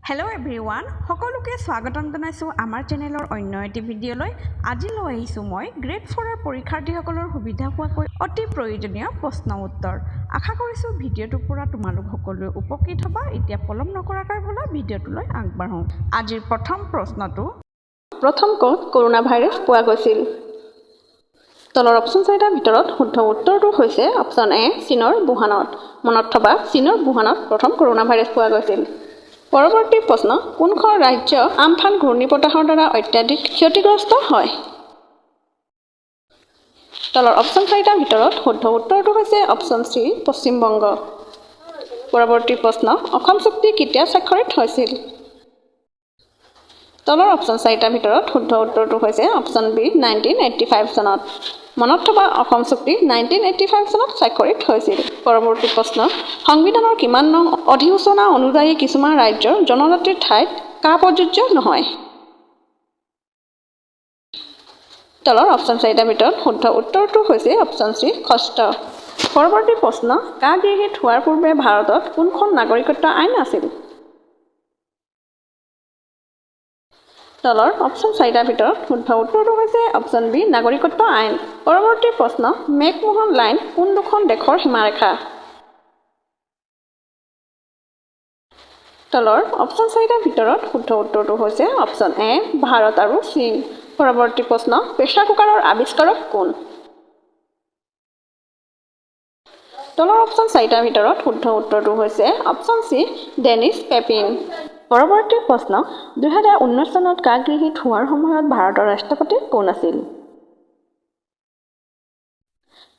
Hello' everyone, সকলোকে স্বাগতম জনাইছোঁ আমাৰ চেনেলৰ অন্য এটি ভিডিঅ'লৈ। আজি লৈ আহিছোঁ মই গ্ৰেড 4ৰ পৰীক্ষাৰ্থীসকলৰ সুবিধা হোৱাকৈ অতি প্ৰয়োজনীয় প্ৰশ্ন উত্তৰ। আশা কৰিছোঁ ভিডিঅ'টোৰ পৰা তোমালোক সকলোৱে উপকৃত হ'বা। এতিয়া পলম নকৰাকৈ ব'লা ভিডিঅ'টোলৈ আগবাঢ়োঁ। আজিৰ প্ৰথম প্ৰশ্নটো, প্ৰথম ক'ত কৰোনা ভাইৰাছ পোৱা গৈছিল? তলৰ অপশ্যন চাৰিটাৰ ভিতৰত শুদ্ধ উত্তৰটো হৈছে অপশ্যন এ চীনৰ বুহানত। মনত থবা, চীনৰ বুহানত প্ৰথম কৰোনা ভাইৰাছ পোৱা গৈছিল। পৰৱৰ্তী প্ৰশ্ন, কোনখন ৰাজ্য আমফান ঘূৰ্ণীবতাহৰ দ্বাৰা অত্যাধিক ক্ষতিগ্ৰস্ত হয়? তলৰ অপশ্যন চাৰিটাৰ ভিতৰত শুদ্ধ উত্তৰটো হৈছে অপশ্যন চি পশ্চিম বংগ। পৰৱৰ্তী প্ৰশ্ন, অসম চুক্তি কেতিয়া স্বাক্ষৰিত হৈছিল? তলৰ অপশ্যন চাৰিটাৰ ভিতৰত শুদ্ধ উত্তৰটো হৈছে অপশ্যন বি 1985 চনত। মনত থবা, অসম চুক্তি 1985 চনত স্বাক্ষৰিত হৈছিল। পৰৱৰ্তী প্ৰশ্ন, সংবিধানৰ কিমান নং অধিসূচনা অনুযায়ী কিছুমান ৰাজ্যৰ জনজাতিৰ ঠাইত কা প্ৰযোজ্য নহয়? তলৰ অপশ্যন চাৰিটাৰ ভিতৰত শুদ্ধ উত্তৰটো হৈছে অপশ্যন চি ষষ্ঠ। পৰৱৰ্তী প্ৰশ্ন, কা গৃহীত হোৱাৰ পূৰ্বে ভাৰতত কোনখন নাগৰিকত্ব আইন আছিল? তলৰ অপশ্যন চাৰিটাৰ ভিতৰত শুদ্ধ উত্তৰটো হৈছে অপশ্যন বি নাগৰিকত্ব আইন। পৰৱৰ্তী প্ৰশ্ন, মেকমোহন লাইন কোন দুখন দেশৰ সীমাৰেখা? তলৰ অপশ্যন চাৰিটাৰ ভিতৰত শুদ্ধ উত্তৰটো হৈছে অপশ্যন এ ভাৰত আৰু চীন। পৰৱৰ্তী প্ৰশ্ন, প্ৰেছাৰ কুকাৰৰ আৱিষ্কাৰক কোন? তলৰ অপশ্যন চাৰিটাৰ ভিতৰত শুদ্ধ উত্তৰটো হৈছে অপশ্যন চি ডেনিছ পেপিন। পৰৱৰ্তী প্ৰশ্ন, 2019 চনত কা গৃহীত হোৱাৰ সময়ত ভাৰতৰ ৰাষ্ট্ৰপতি কোন আছিল?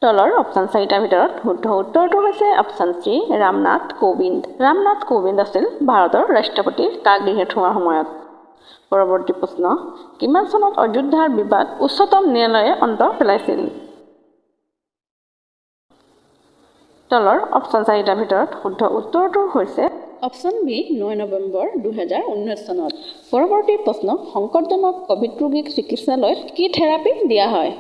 তলৰ অপশ্যন চাৰিটাৰ ভিতৰত শুদ্ধ উত্তৰটো হৈছে অপশ্যন চি ৰামনাথ কোবিন্দ। ৰামনাথ কোবিন্দ আছিল ভাৰতৰ ৰাষ্ট্ৰপতি কা গৃহীত হোৱাৰ সময়ত। পৰৱৰ্তী প্ৰশ্ন, কিমান চনত অযোধ্যাৰ বিবাদ উচ্চতম ন্যায়ালয়ে অন্ত পেলাইছিল? তলৰ অপশ্যন চাৰিটাৰ ভিতৰত শুদ্ধ উত্তৰটো হৈছে অপশ্যন বি 9 নৱেম্বৰ 2019 চনত। পৰৱৰ্তী প্ৰশ্ন, সংকটজনক কভিড ৰোগীক চিকিৎসালয়ত কি থেৰাপি দিয়া হয়?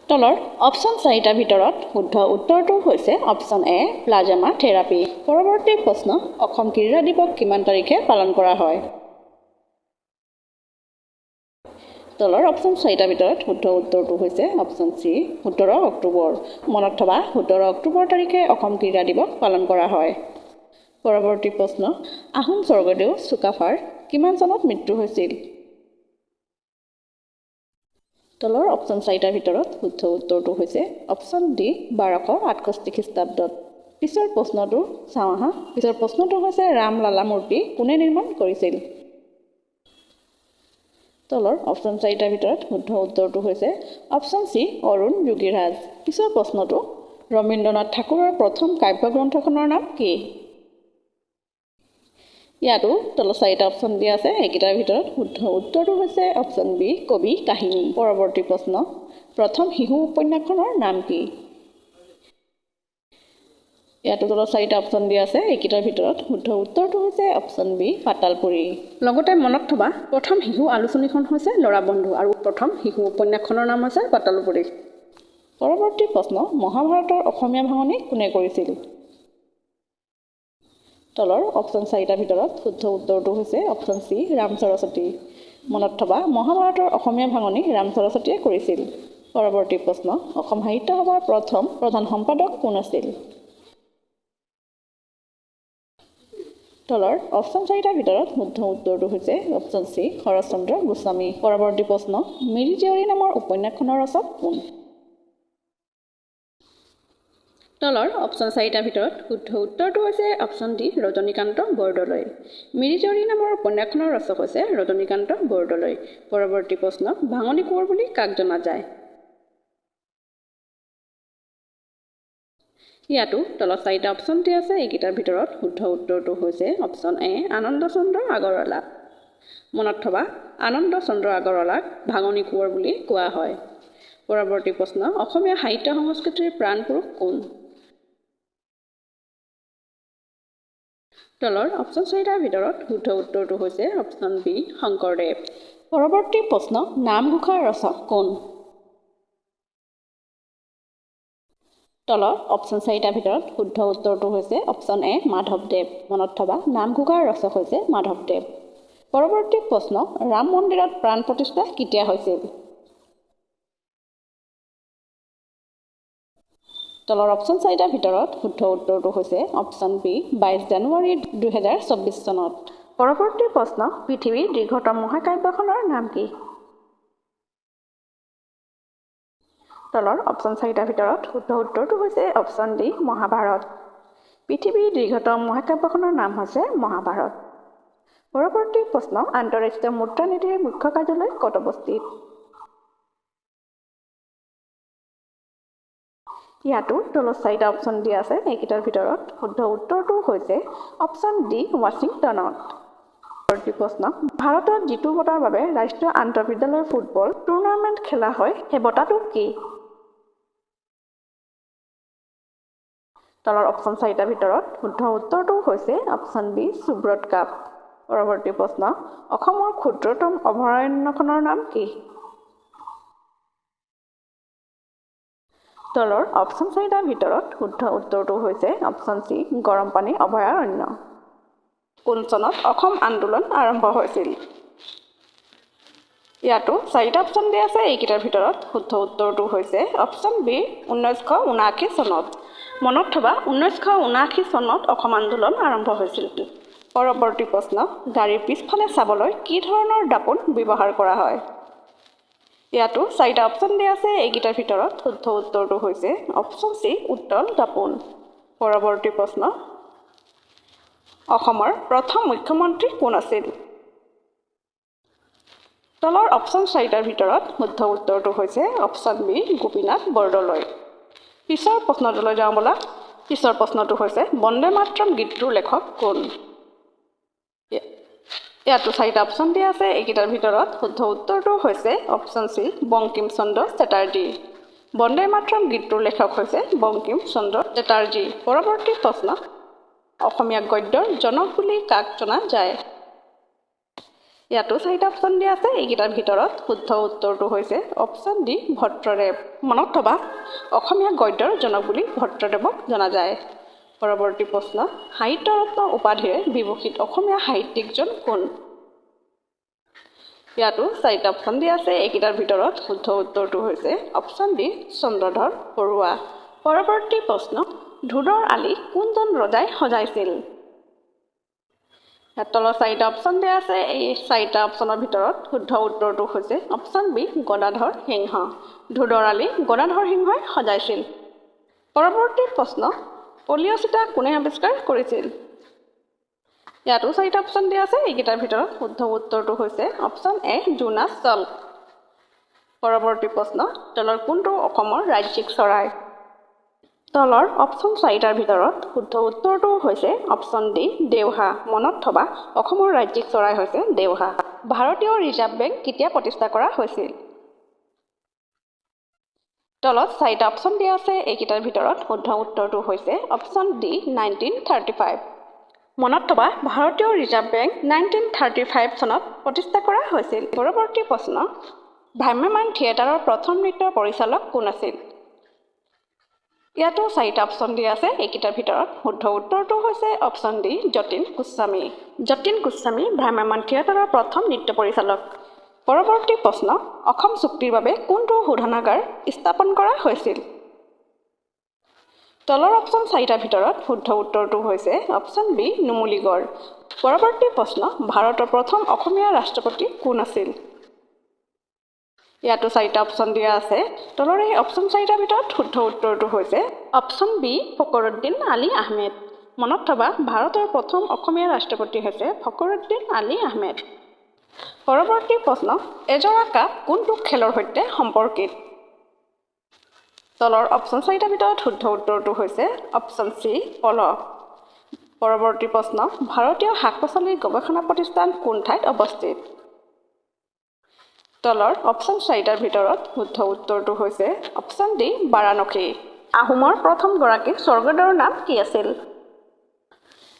তলৰ অপশ্যন চাৰিটাৰ ভিতৰত শুদ্ধ উত্তৰটো হৈছে অপশ্যন এ প্লাজমা থেৰাপি। পৰৱৰ্তী প্ৰশ্ন, অসম ক্ৰীড়া দিৱস কিমান তাৰিখে পালন কৰা হয়? তলৰ অপশ্যন চাৰিটাৰ ভিতৰত শুদ্ধ উত্তৰটো হৈছে অপশ্যন চি 17 অক্টোবৰ। মনত থবা, 17 অক্টোবৰ তাৰিখে অসম ক্ৰীড়া দিৱস পালন কৰা হয়। পৰৱৰ্তী প্ৰশ্ন, আহোম স্বৰ্গদেউ চুকাফাৰ কিমান চনত মৃত্যু হৈছিল? তলৰ অপশ্যন চাৰিটাৰ ভিতৰত শুদ্ধ উত্তৰটো হৈছে অপশ্যন ডি 1268 খ্ৰীষ্টাব্দত। পিছৰ প্ৰশ্নটো চাওঁ আহা। পিছৰ প্ৰশ্নটো হৈছে ৰামলালা মূৰ্তি কোনে নিৰ্মাণ কৰিছিল? তলৰ অপশ্যন চাৰিটাৰ ভিতৰত শুদ্ধ উত্তৰটো হৈছে অপশ্যন চি অৰুণ যোগীৰাজ। পিছৰ প্ৰশ্নটো, ৰবীন্দ্ৰনাথ ঠাকুৰৰ প্ৰথম কাব্যগ্ৰন্থখনৰ নাম কি? ইয়াতো তলত চাৰিটা অপশ্যন দিয়া আছে, এইকেইটাৰ ভিতৰত শুদ্ধ উত্তৰটো হৈছে অপশ্যন বি কবি কাহিনী। পৰৱৰ্তী প্ৰশ্ন, প্ৰথম শিশু উপন্যাসখনৰ নাম কি? ইয়াতো তলত চাৰিটা অপশ্যন দিয়া আছে, এইকেইটাৰ ভিতৰত শুদ্ধ উত্তৰটো হৈছে অপশ্যন বি পাতালপুৰী। লগতে মনত থবা, প্ৰথম শিশু আলোচনীখন হৈছে ল'ৰা বন্ধু আৰু প্ৰথম শিশু উপন্যাসখনৰ নাম হৈছে পাতালপুৰী। পৰৱৰ্তী প্ৰশ্ন, মহাভাৰতৰ অসমীয়া ভাঙনি কোনে কৰিছিল? তলৰ অপশ্যন চাৰিটাৰ ভিতৰত শুদ্ধ উত্তৰটো হৈছে অপশ্যন চি ৰাম সৰস্বতী। মনত থবা, মহাভাৰতৰ অসমীয়া ভাঙনি ৰাম সৰস্বতীয়ে কৰিছিল। পৰৱৰ্তী প্ৰশ্ন, অসম সাহিত্য সভাৰ প্ৰথম প্ৰধান সম্পাদক কোন আছিল? তলৰ অপশ্যন চাৰিটাৰ ভিতৰত শুদ্ধ উত্তৰটো হৈছে অপশ্যন চি শৰৎচন্দ্ৰ গোস্বামী। পৰৱৰ্তী প্ৰশ্ন, মিৰি জীয়ৰী নামৰ উপন্যাসখনৰ ৰচক কোন? তলৰ অপশ্যন চাৰিটাৰ ভিতৰত শুদ্ধ উত্তৰটো হৈছে অপশ্যন ডি ৰজনীকান্ত বৰদলৈ। মিৰি জীয়ৰী নামৰ উপন্যাসখনৰ ৰচক হৈছে ৰজনীকান্ত বৰদলৈ। পৰৱৰ্তী প্ৰশ্ন, ভাঙনি কোঁৱৰ বুলি কাক জনা যায়? ইয়াতো তলত চাৰিটা অপশ্যন দিয়া আছে, এইকেইটাৰ ভিতৰত শুদ্ধ উত্তৰটো হৈছে অপশ্যন এ আনন্দ চন্দ্ৰ আগৰৱালা। মনত থবা, আনন্দ চন্দ্ৰ আগৰৱালাক ভাঙনি কোঁৱৰ বুলি কোৱা হয়। পৰৱৰ্তী প্ৰশ্ন, অসমীয়া সাহিত্য সংস্কৃতিৰ প্ৰাণপুৰুষ কোন? তলৰ অপশ্যন চাৰিটাৰ ভিতৰত শুদ্ধ উত্তৰটো হৈছে অপশ্যন বি শংকৰদেৱ। পৰৱৰ্তী প্ৰশ্ন, নামঘোষাৰ ৰচক কোন? তলৰ অপশ্যন 4টাৰ ভিতৰত শুদ্ধ উত্তৰটো হৈছে অপশ্যন এ মাধৱদেৱ। মনত থবা নামঘোষাৰ ৰচক হৈছে মাধৱদেৱ। পৰৱৰ্তী প্ৰশ্ন ৰাম মন্দিৰত প্ৰাণ প্ৰতিষ্ঠা কেতিয়া হৈছিল? তলৰ অপশ্যন 4টাৰ ভিতৰত শুদ্ধ উত্তৰটো হৈছে অপশ্যন বি 22 জানুৱাৰী 2024 চনত। পৰৱৰ্তী প্ৰশ্ন পৃথিৱীৰ দীৰ্ঘতম মহাকাব্যখনৰ নাম কি? তলৰ অপশ্যন 4টাৰ ভিতৰত শুদ্ধ উত্তৰটো হৈছে অপশ্যন ডি মহাভাৰত। পৃথিৱীৰ দীৰ্ঘতম মহাকাব্যখনৰ নাম হৈছে মহাভাৰত। পৰৱৰ্তী প্ৰশ্ন আন্তঃৰাষ্ট্ৰীয় মুদ্ৰা নিধিৰ মুখ্য কাৰ্যালয় ক'ত অৱস্থিত? ইয়াতো তলত 4টা অপশ্যন দিয়া আছে। এইকেইটাৰ ভিতৰত শুদ্ধ উত্তৰটো হৈছে অপশ্যন ডি ৱাশ্বিংটনত। পৰৱৰ্তী প্ৰশ্ন ভাৰতত যিটো বঁটাৰ বাবে ৰাষ্ট্ৰীয় আন্তঃবিদ্যালয় ফুটবল টুৰ্ণামেণ্ট খেলা হয় সেই বঁটাটো কি? তলৰ অপশ্যন 4টাৰ ভিতৰত শুদ্ধ উত্তৰটো হৈছে অপশ্যন বি সুব্ৰত কাপ। পৰৱৰ্তী প্ৰশ্ন অসমৰ ক্ষুদ্ৰতম অভয়াৰণ্যখনৰ নাম কি? তলৰ অপশ্যন 4টাৰ ভিতৰত শুদ্ধ উত্তৰটো হৈছে অপশ্যন চি গৰম পানী অভয়াৰণ্য। কোন চনত অসম আন্দোলন আৰম্ভ হৈছিল? ইয়াতো 4টা অপশ্যন দিয়া আছে। এইকেইটাৰ ভিতৰত শুদ্ধ উত্তৰটো হৈছে অপশ্যন বি 1979 চনত। মনত থবা 1979 চনত অসম আন্দোলন আৰম্ভ হৈছিল। পৰৱৰ্তী প্ৰশ্ন গাড়ীৰ পিছফালে চাবলৈ কি ধৰণৰ দাপোন ব্যৱহাৰ কৰা হয়? ইয়াতো 4টা অপশ্যন দিয়া আছে। এইকেইটাৰ ভিতৰত শুদ্ধ উত্তৰটো হৈছে অপশ্যন চি উত্তল দাপোন। পৰৱৰ্তী প্ৰশ্ন অসমৰ প্ৰথম মুখ্যমন্ত্ৰী কোন আছিল? তলৰ অপশ্যন 4টাৰ ভিতৰত শুদ্ধ উত্তৰটো হৈছে অপশ্যন বি গোপীনাথ বৰদলৈ। পিছৰ প্ৰশ্নটোলৈ যাওঁ ব'লা। পিছৰ প্ৰশ্নটো হৈছে বন্দে মাতৰম গীতটোৰ লেখক কোন? ইয়াতো 4টা অপশ্যন দিয়া আছে। এইকেইটাৰ ভিতৰত শুদ্ধ উত্তৰটো হৈছে অপশ্যন চি বংকিম চন্দ্ৰ চেটাৰ্জী। বন্দে মাতৰম গীতটোৰ লেখক হৈছে বংকিম চন্দ্ৰ চেটাৰ্জী। পৰৱৰ্তী প্ৰশ্ন অসমীয়া গদ্যৰ জনক বুলি কাক জনা যায়? ইয়াতো 4টা অপশ্যন দিয়া আছে। এইকেইটাৰ ভিতৰত শুদ্ধ উত্তৰটো হৈছে অপশ্যন ডি ভট্টদেৱ। মনত থবা অসমীয়া গদ্যৰ জনক বুলি ভট্টদেৱক জনা যায়। পৰৱৰ্তী প্ৰশ্ন সাহিত্য ৰত্ন উপাধিৰে বিভূষিত অসমীয়া সাহিত্যিকজন কোন? ইয়াতো 4টা অপশ্যন দিয়া আছে। এইকেইটাৰ ভিতৰত শুদ্ধ উত্তৰটো হৈছে অপশ্যন ডি চন্দ্ৰধৰ বৰুৱা। পৰৱৰ্তী প্ৰশ্ন ধুদৰ আলি কোনজন ৰজাই সজাইছিল? ইয়াত তলত 4টা অপশ্যন দিয়া আছে। এই 4টা অপশ্যনৰ ভিতৰত শুদ্ধ উত্তৰটো হৈছে অপশ্যন বি গদাধৰ সিংহ। ধুদৰ আলি গদাধৰ সিংহই সজাইছিল। পৰৱৰ্তী প্ৰশ্ন পলিঅ' চিটা কোনে আৱিষ্কাৰ কৰিছিল? ইয়াতো 4টা অপশ্যন দিয়া আছে। এইকেইটাৰ ভিতৰত শুদ্ধ উত্তৰটো হৈছে অপশ্যন এ জোনাছ চাল্ক। পৰৱৰ্তী প্ৰশ্ন তলৰ কোনটো অসমৰ ৰাজ্যিক চৰাই? তলৰ অপশ্যন 4টাৰ ভিতৰত শুদ্ধ উত্তৰটো হৈছে অপশ্যন ডি দেওহা। মনত থবা অসমৰ ৰাজ্যিক চৰাই হৈছে দেওহা। ভাৰতীয় ৰিজাৰ্ভ বেংক কেতিয়া প্ৰতিষ্ঠা কৰা হৈছিল? তলত 4টা অপশ্যন দিয়া আছে। এইকেইটাৰ ভিতৰত শুদ্ধ উত্তৰটো হৈছে অপশ্যন ডি 1935। মনত থবা ভাৰতীয় ৰিজাৰ্ভ বেংক 1935 চনত প্ৰতিষ্ঠা কৰা হৈছিল। পৰৱৰ্তী প্ৰশ্ন ভ্ৰাম্যমাণ থিয়েটাৰৰ প্ৰথম নৃত্য পৰিচালক কোন আছিল? ইয়াতো 4টা অপশ্যন দিয়া আছে। এইকেইটাৰ ভিতৰত শুদ্ধ উত্তৰটো হৈছে অপশ্যন ডি যতীন গোস্বামী। যতীন গোস্বামী ভ্ৰাম্যমাণ থিয়েটাৰৰ প্ৰথম নৃত্য পৰিচালক। পৰৱৰ্তী প্ৰশ্ন অসম চুক্তিৰ বাবে কোনটো শোধনাগাৰ স্থাপন কৰা হৈছিল? তলৰ অপশ্যন 4টাৰ ভিতৰত শুদ্ধ উত্তৰটো হৈছে অপশ্যন বি নুমলীগড়। পৰৱৰ্তী প্ৰশ্ন ভাৰতৰ প্ৰথম অসমীয়া ৰাষ্ট্ৰপতি কোন আছিল? ইয়াতো 4টা অপশ্যন দিয়া আছে। তলৰ এই অপশ্যন 4টাৰ ভিতৰত শুদ্ধ উত্তৰটো হৈছে অপশ্যন বি ফখৰুদ্দিন আলী আহমেদ। মনত থবা ভাৰতৰ প্ৰথম অসমীয়া ৰাষ্ট্ৰপতি হৈছে ফখৰুদ্দিন আলী আহমেদ। পৰৱৰ্তী প্ৰশ্ন এজৰা কাপ কোনটো খেলৰ সৈতে সম্পৰ্কিত? তলৰ অপশ্যন 4টাৰ ভিতৰত শুদ্ধ উত্তৰটো হৈছে অপশ্যন চি পলহ। পৰৱৰ্তী প্ৰশ্ন ভাৰতীয় শাক পাচলিৰ গৱেষণা প্ৰতিষ্ঠান কোন ঠাইত অৱস্থিত? তলৰ অপশ্যন 4টাৰ ভিতৰত শুদ্ধ উত্তৰটো হৈছে অপশ্যন ডি বাৰাণসী। আহোমৰ প্ৰথম গৰাকী স্বৰ্গদেউৰ নাম কি আছিল?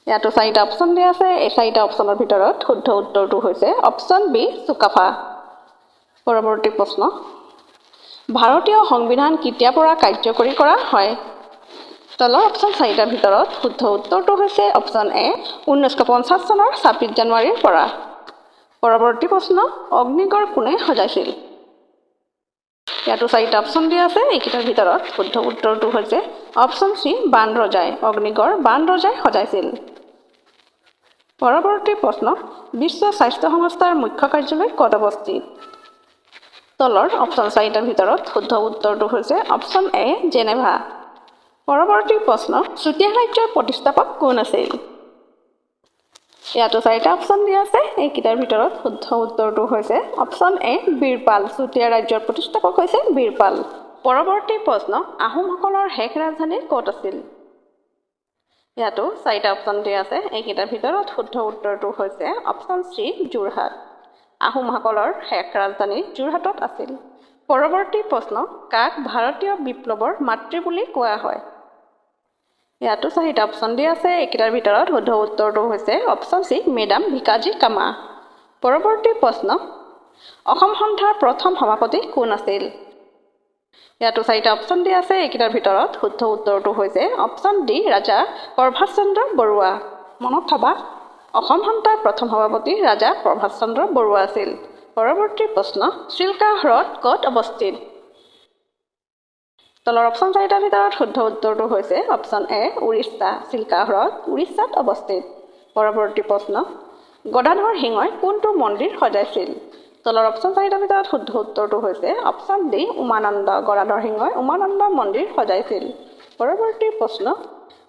ইয়াতো 4টা অপশ্যন দিয়া আছে। এই 4টা অপশ্যনৰ ভিতৰত শুদ্ধ উত্তৰটো হৈছে অপশ্যন বি চুকাফা। পৰৱৰ্তী প্ৰশ্ন ভাৰতীয় সংবিধান কেতিয়াৰ পৰা কাৰ্যকৰী কৰা হয়? তলৰ অপশ্যন 4টাৰ ভিতৰত শুদ্ধ উত্তৰটো হৈছে অপশ্যন এ 1950 চনৰ 26 জানুৱাৰীৰ পৰা। পৰৱৰ্তী প্ৰশ্ন অগ্নিগড় কোনে সজাইছিল? ইয়াতো 4টা অপশ্যন দিয়া আছে, এইকেইটাৰ ভিতৰত শুদ্ধ উত্তৰটো হৈছে অপশ্যন চি বান ৰজাই। অগ্নিগড় বান ৰজাই সজাইছিল। পৰৱৰ্তী প্ৰশ্ন বিশ্ব স্বাস্থ্য সংস্থাৰ মুখ্য কাৰ্যালয় ক'ত অৱস্থিত? তলৰ অপশ্যন 4টাৰ ভিতৰত শুদ্ধ উত্তৰটো হৈছে অপশ্যন এ জেনেভা। পৰৱৰ্তী প্ৰশ্ন চুতীয়া ৰাজ্যৰ প্ৰতিষ্ঠাপক কোন আছিল? ইয়াতো 4টা অপশ্যন দিয়া আছে, এইকেইটাৰ ভিতৰত শুদ্ধ উত্তৰটো হৈছে অপশ্যন এ বীৰপাল। চুতীয়া ৰাজ্যৰ প্ৰতিষ্ঠাপক হৈছে বীৰপাল। পৰৱৰ্তী প্ৰশ্ন আহোমসকলৰ শেষ ৰাজধানী ক'ত আছিল? ইয়াতো 4টা অপশ্যন দিয়া আছে, এইকেইটাৰ ভিতৰত শুদ্ধ উত্তৰটো হৈছে অপশ্যন চি যোৰহাট। আহোমসকলৰ শেষ ৰাজধানী যোৰহাটত আছিল। পৰৱৰ্তী প্ৰশ্ন কাক ভাৰতীয় বিপ্লৱৰ মাতৃ বুলি কোৱা হয়? ইয়াতো 4টা অপশ্যন দিয়া আছে, এইকেইটাৰ ভিতৰত শুদ্ধ উত্তৰটো হৈছে অপশ্যন চি মেডাম ভিকাজী কামা। পৰৱৰ্তী প্ৰশ্ন অসম সন্থাৰ প্ৰথম সভাপতি কোন আছিল? ইয়াতো 4টা অপশ্যন দিয়া আছে, এইকেইটাৰ ভিতৰত শুদ্ধ উত্তৰটো হৈছে অপশ্যন ডি ৰাজা প্ৰভাষ চন্দ্ৰ বৰুৱা। মনত থবা অসম সন্থাৰ প্ৰথম সভাপতি ৰাজা প্ৰভাষ চন্দ্ৰ বৰুৱা আছিল। পৰৱৰ্তী প্ৰশ্ন চিল্কা হ্ৰদ ক'ত অৱস্থিত? তলৰ অপশ্যন 4টাৰ ভিতৰত শুদ্ধ উত্তৰটো হৈছে অপশ্যন এ উৰিষ্যা। চিল্কা হ্ৰদ উৰিষ্যাত অৱস্থিত। পৰৱৰ্তী প্ৰশ্ন গদাধৰ সিংহই কোনটো মন্দিৰ সজাইছিল? তলৰ অপশ্যন 4টাৰ ভিতৰত শুদ্ধ উত্তৰটো হৈছে অপশ্যন ডি উমানন্দ। গদাধৰ সিংহই উমানন্দ মন্দিৰ সজাইছিল। পৰৱৰ্তী প্ৰশ্ন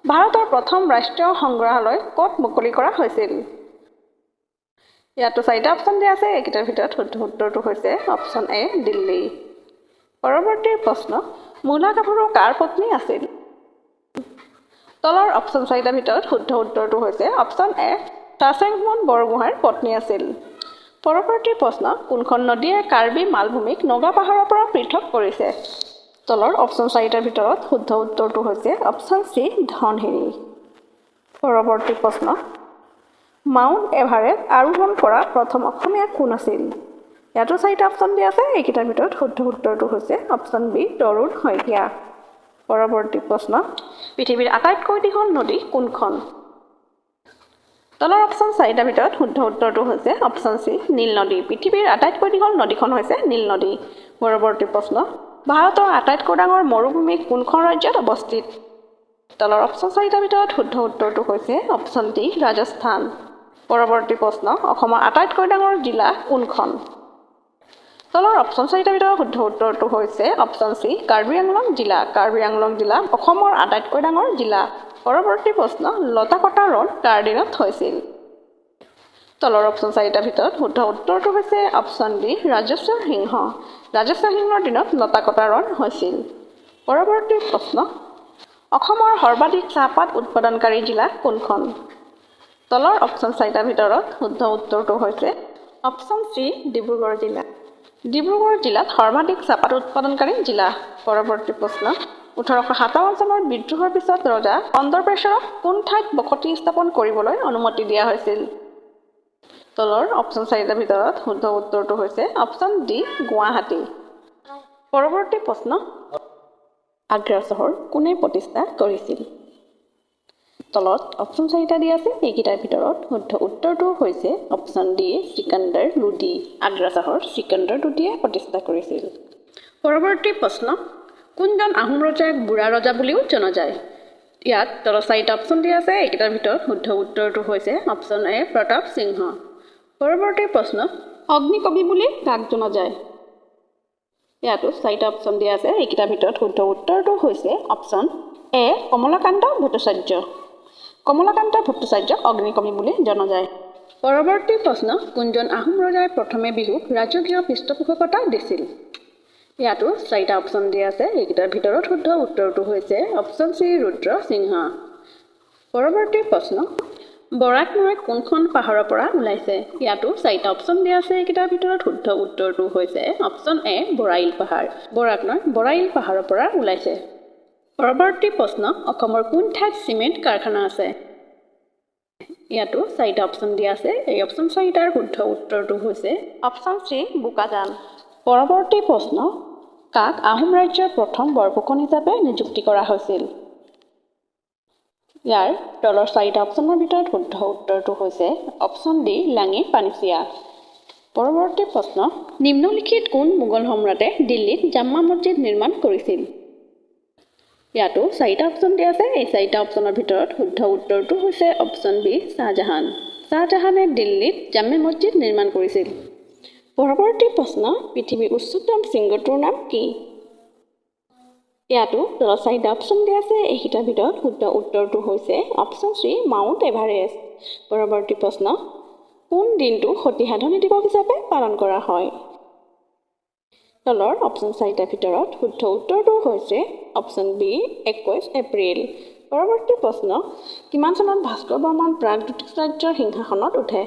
ভাৰতৰ প্ৰথম ৰাষ্ট্ৰীয় সংগ্ৰহালয় ক'ত মুকলি কৰা হৈছিল? ইয়াতো 4টা অপশ্যন দিয়া আছে, এইকেইটাৰ ভিতৰত শুদ্ধ উত্তৰটো হৈছে অপশ্যন এ দিল্লী। পৰৱৰ্তী প্ৰশ্ন মূলা গাভৰু কাৰ পত্নী আছিল? তলৰ অপশ্যন 4টাৰ ভিতৰত শুদ্ধ উত্তৰটো হৈছে অপশ্যন এ চাচেংমুন বৰগোহাঁইৰ পত্নী আছিল। পৰৱৰ্তী প্ৰশ্ন কোনখন নদীয়ে কাৰ্বি মালভূমিক নগা পাহাৰৰ পৰা পৃথক কৰিছে? তলৰ অপশ্যন 4টাৰ ভিতৰত শুদ্ধ উত্তৰটো হৈছে অপশ্যন চি ধনশিৰি। পৰৱৰ্তী প্ৰশ্ন মাউণ্ট এভাৰেষ্ট আৰোহণ কৰা প্ৰথম অসমীয়া কোন আছিল? ইয়াতো 4টা অপশ্যন দিয়া আছে, এইকেইটাৰ ভিতৰত শুদ্ধ উত্তৰটো হৈছে অপশ্যন বি তৰুণ শইকীয়া। পৰৱৰ্তী প্ৰশ্ন পৃথিৱীৰ আটাইতকৈ দীঘল নদী কোনখন? তলৰ অপশ্যন 4টাৰ ভিতৰত শুদ্ধ উত্তৰটো হৈছে অপশ্যন চি নীল নদী। পৃথিৱীৰ আটাইতকৈ দীঘল নদীখন হৈছে নীল নদী। পৰৱৰ্তী প্ৰশ্ন ভাৰতৰ আটাইতকৈ ডাঙৰ মৰুভূমি কোনখন ৰাজ্যত অৱস্থিত? তলৰ অপশ্যন 4টাৰ ভিতৰত শুদ্ধ উত্তৰটো হৈছে অপশ্যন ডি ৰাজস্থান। পৰৱৰ্তী প্ৰশ্ন অসমৰ আটাইতকৈ ডাঙৰ জিলা কোনখন? তলৰ অপশ্যন 4টাৰ ভিতৰত শুদ্ধ উত্তৰটো হৈছে অপশ্যন চি কাৰ্বি আংলং জিলা। কাৰ্বি আংলং জিলা অসমৰ আটাইতকৈ ডাঙৰ জিলা। পৰৱৰ্তী প্ৰশ্ন লতা কটা ৰণ কাৰ দিনত হৈছিল? তলৰ অপশ্যন 4টাৰ ভিতৰত শুদ্ধ উত্তৰটো হৈছে অপশ্যন ডি ৰাজেশ্বৰ সিংহ। ৰাজেশ্বৰ সিংহৰ দিনত লতা কটা ৰণ হৈছিল। পৰৱৰ্তী প্ৰশ্ন অসমৰ সৰ্বাধিক চাহপাত উৎপাদনকাৰী জিলা কোনখন? তলৰ অপশ্যন 4টাৰ ভিতৰত শুদ্ধ উত্তৰটো হৈছে অপশ্যন চি ডিব্ৰুগড় জিলা। ডিব্ৰুগড় জিলাত সৰ্বাধিক চাহপাত উৎপাদনকাৰী জিলা। পৰৱৰ্তী প্ৰশ্ন 1857 চনৰ বিদ্ৰোহৰ পিছত ৰজা চন্দ্ৰপ্ৰসাদক কোন ঠাইত বসতি স্থাপন কৰিবলৈ অনুমতি দিয়া হৈছিল? তলৰ অপশ্যন 4টাৰ ভিতৰত শুদ্ধ উত্তৰটো হৈছে অপশ্যন ডি গুৱাহাটী। পৰৱৰ্তী প্ৰশ্ন আগ্ৰা চহৰ কোনে প্ৰতিষ্ঠা কৰিছিল? তলত অপশ্যন 4টা দিয়া আছে, এইকেইটাৰ ভিতৰত শুদ্ধ উত্তৰটো হৈছে অপশ্যন ডি চিকান্দাৰ লোডি। আগ্ৰা চহৰ চিকান্দাৰ লোডিয়ে প্ৰতিষ্ঠা কৰিছিল। পৰৱৰ্তী প্ৰশ্ন কোনজন আহোম ৰজাক বুঢ়া ৰজা বুলিও জনা যায়? ইয়াত তলত 4টা অপশ্যন দিয়া আছে, এইকেইটাৰ ভিতৰত শুদ্ধ উত্তৰটো হৈছে অপশ্যন এ প্ৰতাপ সিংহ। পৰৱৰ্তী প্ৰশ্ন অগ্নিকবি বুলি কাক জনা যায়? ইয়াতো 4টা অপশ্যন দিয়া আছে, এইকেইটাৰ ভিতৰত শুদ্ধ উত্তৰটো হৈছে অপশ্যন এ কমলাকান্ত ভট্টাচাৰ্য। কমলাকান্ত ভট্টাচাৰ্যক অগ্নিকবি বুলি জনা যায়। পৰৱৰ্তী প্ৰশ্ন কোনজন আহোম ৰজাই প্ৰথমে বিহুক ৰাজকীয় পৃষ্ঠপোষকতা দিছিল? ইয়াতো 4টা অপশ্যন দিয়া আছে, এইকেইটাৰ ভিতৰত শুদ্ধ উত্তৰটো হৈছে অপশ্যন চি ৰুদ্ৰ সিংহ। পৰৱৰ্তী প্ৰশ্ন বৰাক নৈ কোনখন পাহাৰৰ পৰা ওলাইছে? ইয়াতো 4টা অপশ্যন দিয়া আছে, এইকেইটাৰ ভিতৰত শুদ্ধ উত্তৰটো হৈছে অপশ্যন এ বৰাইল পাহাৰ। বৰাক নৈ বৰাইল পাহাৰৰ পৰা ওলাইছে। পৰৱৰ্তী প্ৰশ্ন অসমৰ কোন ঠাইত চিমেণ্ট কাৰখানা আছে? ইয়াতো 4টা অপশ্যন দিয়া আছে, এই অপশ্যন 4টাৰ শুদ্ধ উত্তৰটো হৈছে অপশ্যন চি বোকাজান। পৰৱৰ্তী প্ৰশ্ন কাক আহোম ৰাজ্যৰ প্ৰথম বৰফুকন হিচাপে নিযুক্তি কৰা হৈছিল? ইয়াৰ তলৰ চাৰিটা অপশ্যনৰ ভিতৰত শুদ্ধ উত্তৰটো হৈছে অপশ্যন ডি লাঙি পানিছিয়া। পৰৱৰ্তী প্ৰশ্ন, নিম্নলিখিত কোন মোগল সম্ৰাটে দিল্লীত জামা মছজিদ নিৰ্মাণ কৰিছিল? ইয়াতো চাৰিটা অপশ্যন দিয়া আছে। এই চাৰিটা অপশ্যনৰ ভিতৰত শুদ্ধ উত্তৰটো হৈছে অপশ্যন বি শ্বাহজাহান। শ্বাহজাহানে দিল্লীত জামে মছজিদ নিৰ্মাণ কৰিছিল। পৰৱৰ্তী প্ৰশ্ন, পৃথিৱীৰ উচ্চতম শৃংগটোৰ নাম কি? ইয়াতো তলত চাৰিটা অপশ্যন দিয়া আছে। এইকেইটাৰ ভিতৰত শুদ্ধ উত্তৰটো হৈছে অপশ্যন চি মাউণ্ট এভাৰেষ্ট। পৰৱৰ্তী প্ৰশ্ন, কোন দিনটো সতী সাধনী দিৱস হিচাপে পালন কৰা হয়? তলৰ অপশ্যন চাৰিটাৰ ভিতৰত শুদ্ধ উত্তৰটো হৈছে অপশ্যন বি 21 এপ্ৰিল। পৰৱৰ্তী প্ৰশ্ন, কিমান চনত ভাস্কৰ বৰ্মন প্ৰাগজ্যোতিষ ৰাজ্যৰ সিংহাসনত উঠে?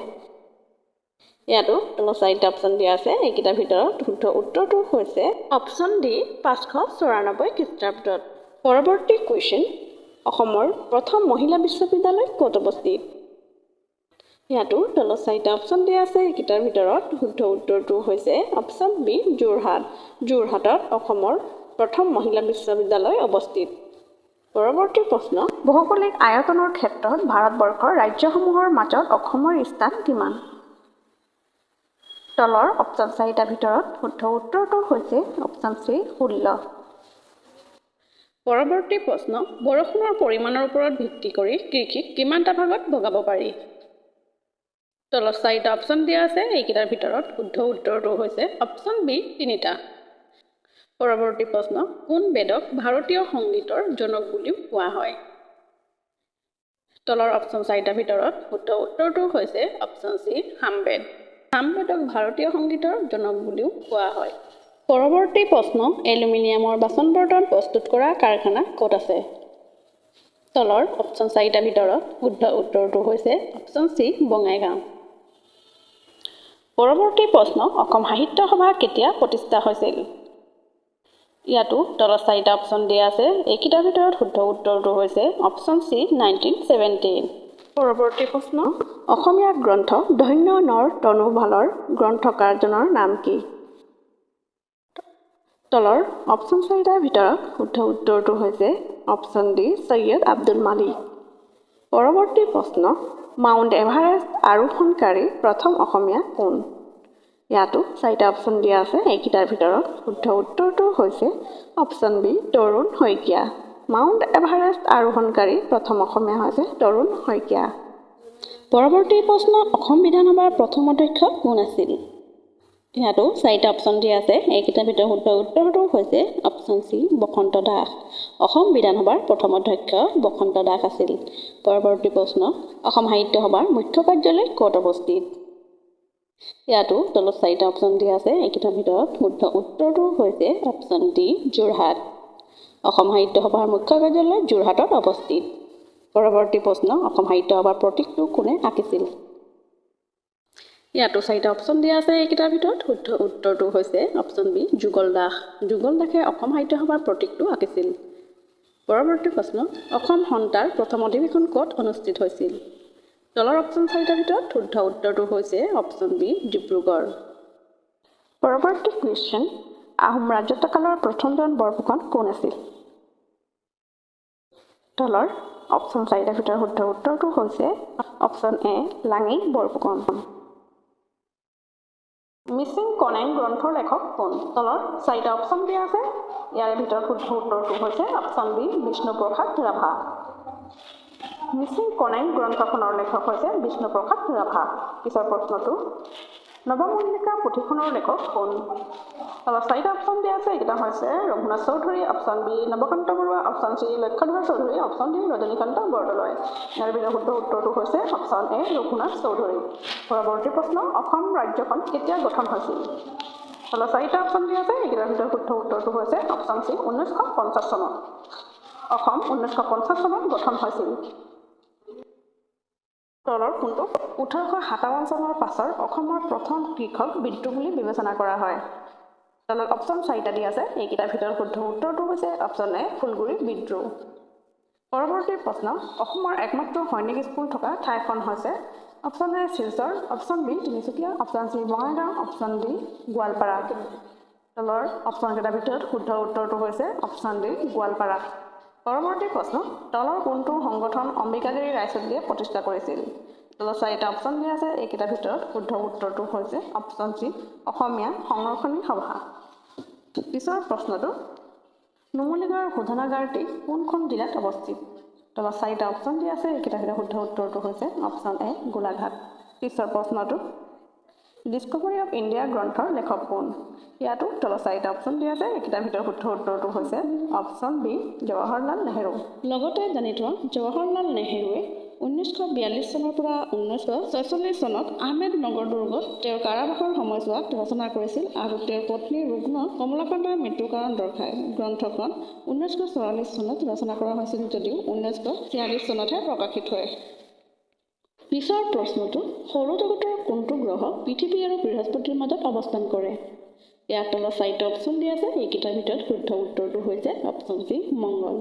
ইয়াতো তলত চাৰিটা অপশ্যন দিয়া আছে। এইকেইটাৰ ভিতৰত শুদ্ধ উত্তৰটো হৈছে অপশ্যন ডি 594 খ্ৰীষ্টাব্দত। পৰৱৰ্তী কুৱেশ্যন, অসমৰ প্ৰথম মহিলা বিশ্ববিদ্যালয় ক'ত অৱস্থিত? ইয়াতো তলত চাৰিটা অপশ্যন দিয়া আছে। এইকেইটাৰ ভিতৰত শুদ্ধ উত্তৰটো হৈছে অপশ্যন বি যোৰহাট। যোৰহাটত অসমৰ প্ৰথম মহিলা বিশ্ববিদ্যালয় অৱস্থিত। পৰৱৰ্তী প্ৰশ্ন, ভৌগোলিক আয়তনৰ ক্ষেত্ৰত ভাৰতবৰ্ষৰ ৰাজ্যসমূহৰ মাজত অসমৰ স্থান কিমান? তলৰ অপশ্যন চাৰিটাৰ ভিতৰত শুদ্ধ উত্তৰটো হৈছে অপশ্যন চি 16। পৰৱৰ্তী প্ৰশ্ন, বৰষুণৰ পৰিমাণৰ ওপৰত ভিত্তি কৰি কৃষিক কিমানটা ভাগত ভগাব পাৰি? তলত চাৰিটা অপশ্যন দিয়া আছে। এইকেইটাৰ ভিতৰত শুদ্ধ উত্তৰটো হৈছে অপশ্যন বি 3টা। পৰৱৰ্তী প্ৰশ্ন, কোন বেদক ভাৰতীয় সংগীতৰ জনক বুলিও কোৱা হয়? তলৰ অপশ্যন চাৰিটাৰ ভিতৰত শুদ্ধ উত্তৰটো হৈছে অপশ্যন চি সামবেদ। সামবেদক ভাৰতীয় সংগীতৰ জনক বুলিও কোৱা হয়। পৰৱৰ্তী প্ৰশ্ন, এলুমিনিয়ামৰ বাচন বৰ্তন প্ৰস্তুত কৰা কাৰখানা ক'ত আছে? তলৰ অপশ্যন চাৰিটাৰ ভিতৰত শুদ্ধ উত্তৰটো হৈছে অপশ্যন চি বঙাইগাঁও। পৰৱৰ্তী প্ৰশ্ন, অসম সাহিত্য সভা কেতিয়া প্ৰতিষ্ঠা হৈছিল? ইয়াতো তলত চাৰিটা অপশ্যন দিয়া আছে। এইকেইটাৰ ভিতৰত শুদ্ধ উত্তৰটো হৈছে অপশ্যন চি 1917। পৰৱৰ্তী প্ৰশ্ন, অসমীয়া গ্ৰন্থ ধন্য নৰ তনুভালৰ গ্ৰন্থকাৰজনৰ নাম কি? তলৰ অপশ্যন চাৰিটাৰ ভিতৰত শুদ্ধ উত্তৰটো হৈছে অপশ্যন ডি সৈয়দ আব্দুল মালিক। পৰৱৰ্তী প্ৰশ্ন, মাউণ্ট এভাৰেষ্ট আৰোহণকাৰী প্ৰথম অসমীয়া কোন? ইয়াতো চাৰিটা অপশ্যন দিয়া আছে। এইকেইটাৰ ভিতৰত শুদ্ধ উত্তৰটো হৈছে অপশ্যন বি তৰুণ শইকীয়া। মাউণ্ট এভাৰেষ্ট আৰোহণকাৰী প্ৰথম অসমীয়া হৈছে তৰুণ শইকীয়া। পৰৱৰ্তী প্ৰশ্ন, অসম বিধানসভাৰ প্ৰথম অধ্যক্ষ কোন আছিল? ইয়াতো চাৰিটা অপশ্যন দিয়া আছে। এইকেইটাৰ ভিতৰত শুদ্ধ উত্তৰটো হৈছে অপশ্যন চি বসন্ত দাস। অসম বিধানসভাৰ প্ৰথম অধ্যক্ষ বসন্ত দাস আছিল। পৰৱৰ্তী প্ৰশ্ন, অসম সাহিত্য সভাৰ মুখ্য কাৰ্যালয় ক'ত অৱস্থিত? ইয়াতো তলত চাৰিটা অপশ্যন দিয়া আছে। এইকেইটাৰ ভিতৰত শুদ্ধ উত্তৰটো হৈছে অপশ্যন ডি যোৰহাট। অসম সাহিত্য সভাৰ মুখ্য কাৰ্যালয় যোৰহাটত অৱস্থিত। পৰৱৰ্তী প্ৰশ্ন, অসম সাহিত্য সভাৰ প্ৰতীকটো কোনে আঁকিছিল? ইয়াতো চাৰিটা অপশ্যন দিয়া আছে। এইকেইটাৰ ভিতৰত শুদ্ধ উত্তৰটো হৈছে অপশ্যন বি যুগল দাস। যুগল দাসে অসম সাহিত্য সভাৰ প্ৰতীকটো আঁকিছিল। পৰৱৰ্তী প্ৰশ্ন, অসম সন্থাৰ প্ৰথম অধিৱেশন ক'ত অনুষ্ঠিত হৈছিল? তলৰ অপশ্যন চাৰিটাৰ ভিতৰত শুদ্ধ উত্তৰটো হৈছে অপশ্যন বি ডিব্ৰুগড়। পৰৱৰ্তী কুৱেশ্যন, আহোম ৰাজত্বকালৰ প্ৰথমজন বৰফুকন কোন আছিল? তলৰ অপশ্যন চাৰিটাৰ ভিতৰত শুদ্ধ উত্তৰটো হৈছে অপশ্যন এ লাঙি বৰফুকন। মিচিং কনেং গ্ৰন্থৰ লেখক কোন? তলৰ চাৰিটা অপশ্যন দিয়া আছে। ইয়াৰে ভিতৰত শুদ্ধ উত্তৰটো হৈছে অপশ্যন বি বিষ্ণুপ্ৰসাদ ৰাভা। মিচিং কনেং গ্ৰন্থখনৰ লেখক হৈছে বিষ্ণুপ্ৰসাদ ৰাভা। পিছৰ প্ৰশ্নটো, নৱমল্লিকা পুথিখনৰ লেখক কোন? তলত চাৰিটা অপশ্যন দিয়া আছে। এইকেইটা হৈছে Raghunath Choudhury, option B Nabakanta Barua, option C Lakshyadhar Choudhury, option D Rajanikanta Bordoloi. ইয়াৰ ভিতৰত শুদ্ধ উত্তৰটো হৈছে অপশ্যন এ ৰঘুনাথ চৌধুৰী। পৰৱৰ্তী প্ৰশ্ন, অসম ৰাজ্যখন কেতিয়া গঠন হৈছিল? তলত চাৰিটা অপশ্যন দিয়া আছে। এইকেইটাৰ ভিতৰত শুদ্ধ উত্তৰটো হৈছে অপশ্যন চি 1950 চনত। অসম 1950 চনত গঠন হৈছিল। তলৰ কোনটো 1857 চনৰ পাছৰ অসমৰ প্ৰথম কৃষক বিদ্ৰোহ বুলি বিবেচনা কৰা হয়? তলত অপশ্যন চাৰিটা দিয়া আছে। এইকেইটাৰ ভিতৰত শুদ্ধ উত্তৰটো হৈছে অপশ্যন এ ফুলগুৰি বিদ্ৰোহ। পৰৱৰ্তী প্ৰশ্ন, অসমৰ একমাত্ৰ সৈনিক স্কুল থকা ঠাইখন হৈছে? Option A Silchar, option B Tinsukia, option C Bongaigaon, option D Goalpara. তলৰ অপশ্যনকেইটাৰ ভিতৰত শুদ্ধ উত্তৰটো হৈছে অপশ্যন ডি গোৱালপাৰা। পৰৱৰ্তী প্ৰশ্ন, তলৰ কোনটো সংগঠন অম্বিকাগিৰি ৰায়চৌধুৰীয়ে প্ৰতিষ্ঠা কৰিছিল? তলত 4টা অপশ্যন দিয়া আছে, এইকেইটাৰ ভিতৰত শুদ্ধ উত্তৰটো হৈছে অপশ্যন চি, অসমীয়া সংৰক্ষণী সভা। পিছৰ প্ৰশ্নটো, নুমলীগড় শোধনাগাৰটি কোনখন জিলাত অৱস্থিত? তলত 4টা অপশ্যন দিয়া আছে, এইকেইটাৰ ভিতৰত শুদ্ধ উত্তৰটো হৈছে অপশ্যন এ, গোলাঘাট। পিছৰ প্ৰশ্নটো, ডিস্কভাৰী অফ ইণ্ডিয়া গ্ৰন্থৰ লেখক কোন? ইয়াতো তলত 4টা অপশ্যন দিয়া আছে, এইকেইটাৰ ভিতৰত শুদ্ধ উত্তৰটো হৈছে অপশ্যন বি, জৱাহৰলাল নেহৰু। লগতে জানি থোৱা, জৱাহৰলাল নেহৰুৱে 1942 চনৰ পৰা 1946 চনত আহমেদনগৰ দুৰ্গত তেওঁৰ কাৰাবাসৰ সময়ছোৱাত ৰচনা কৰিছিল আৰু তেওঁৰ পত্নী ৰুগ্ন কমলাকান্তৰ মৃত্যুৰ কাৰণ দৰ্শাই গ্ৰন্থখন 1944 চনত ৰচনা কৰা হৈছিল যদিও 1946 চনতহে প্ৰকাশিত হয়। পিছৰ প্ৰশ্নটো, সৌৰজগতৰ কোনটো গ্ৰহ পৃথিৱী আৰু বৃহস্পতিৰ মাজত অৱস্থান কৰে? ইয়াত তলত 4টা অপশ্যন দিয়া আছে, এইকেইটাৰ ভিতৰত শুদ্ধ উত্তৰটো হৈছে অপশ্যন চি, মংগল।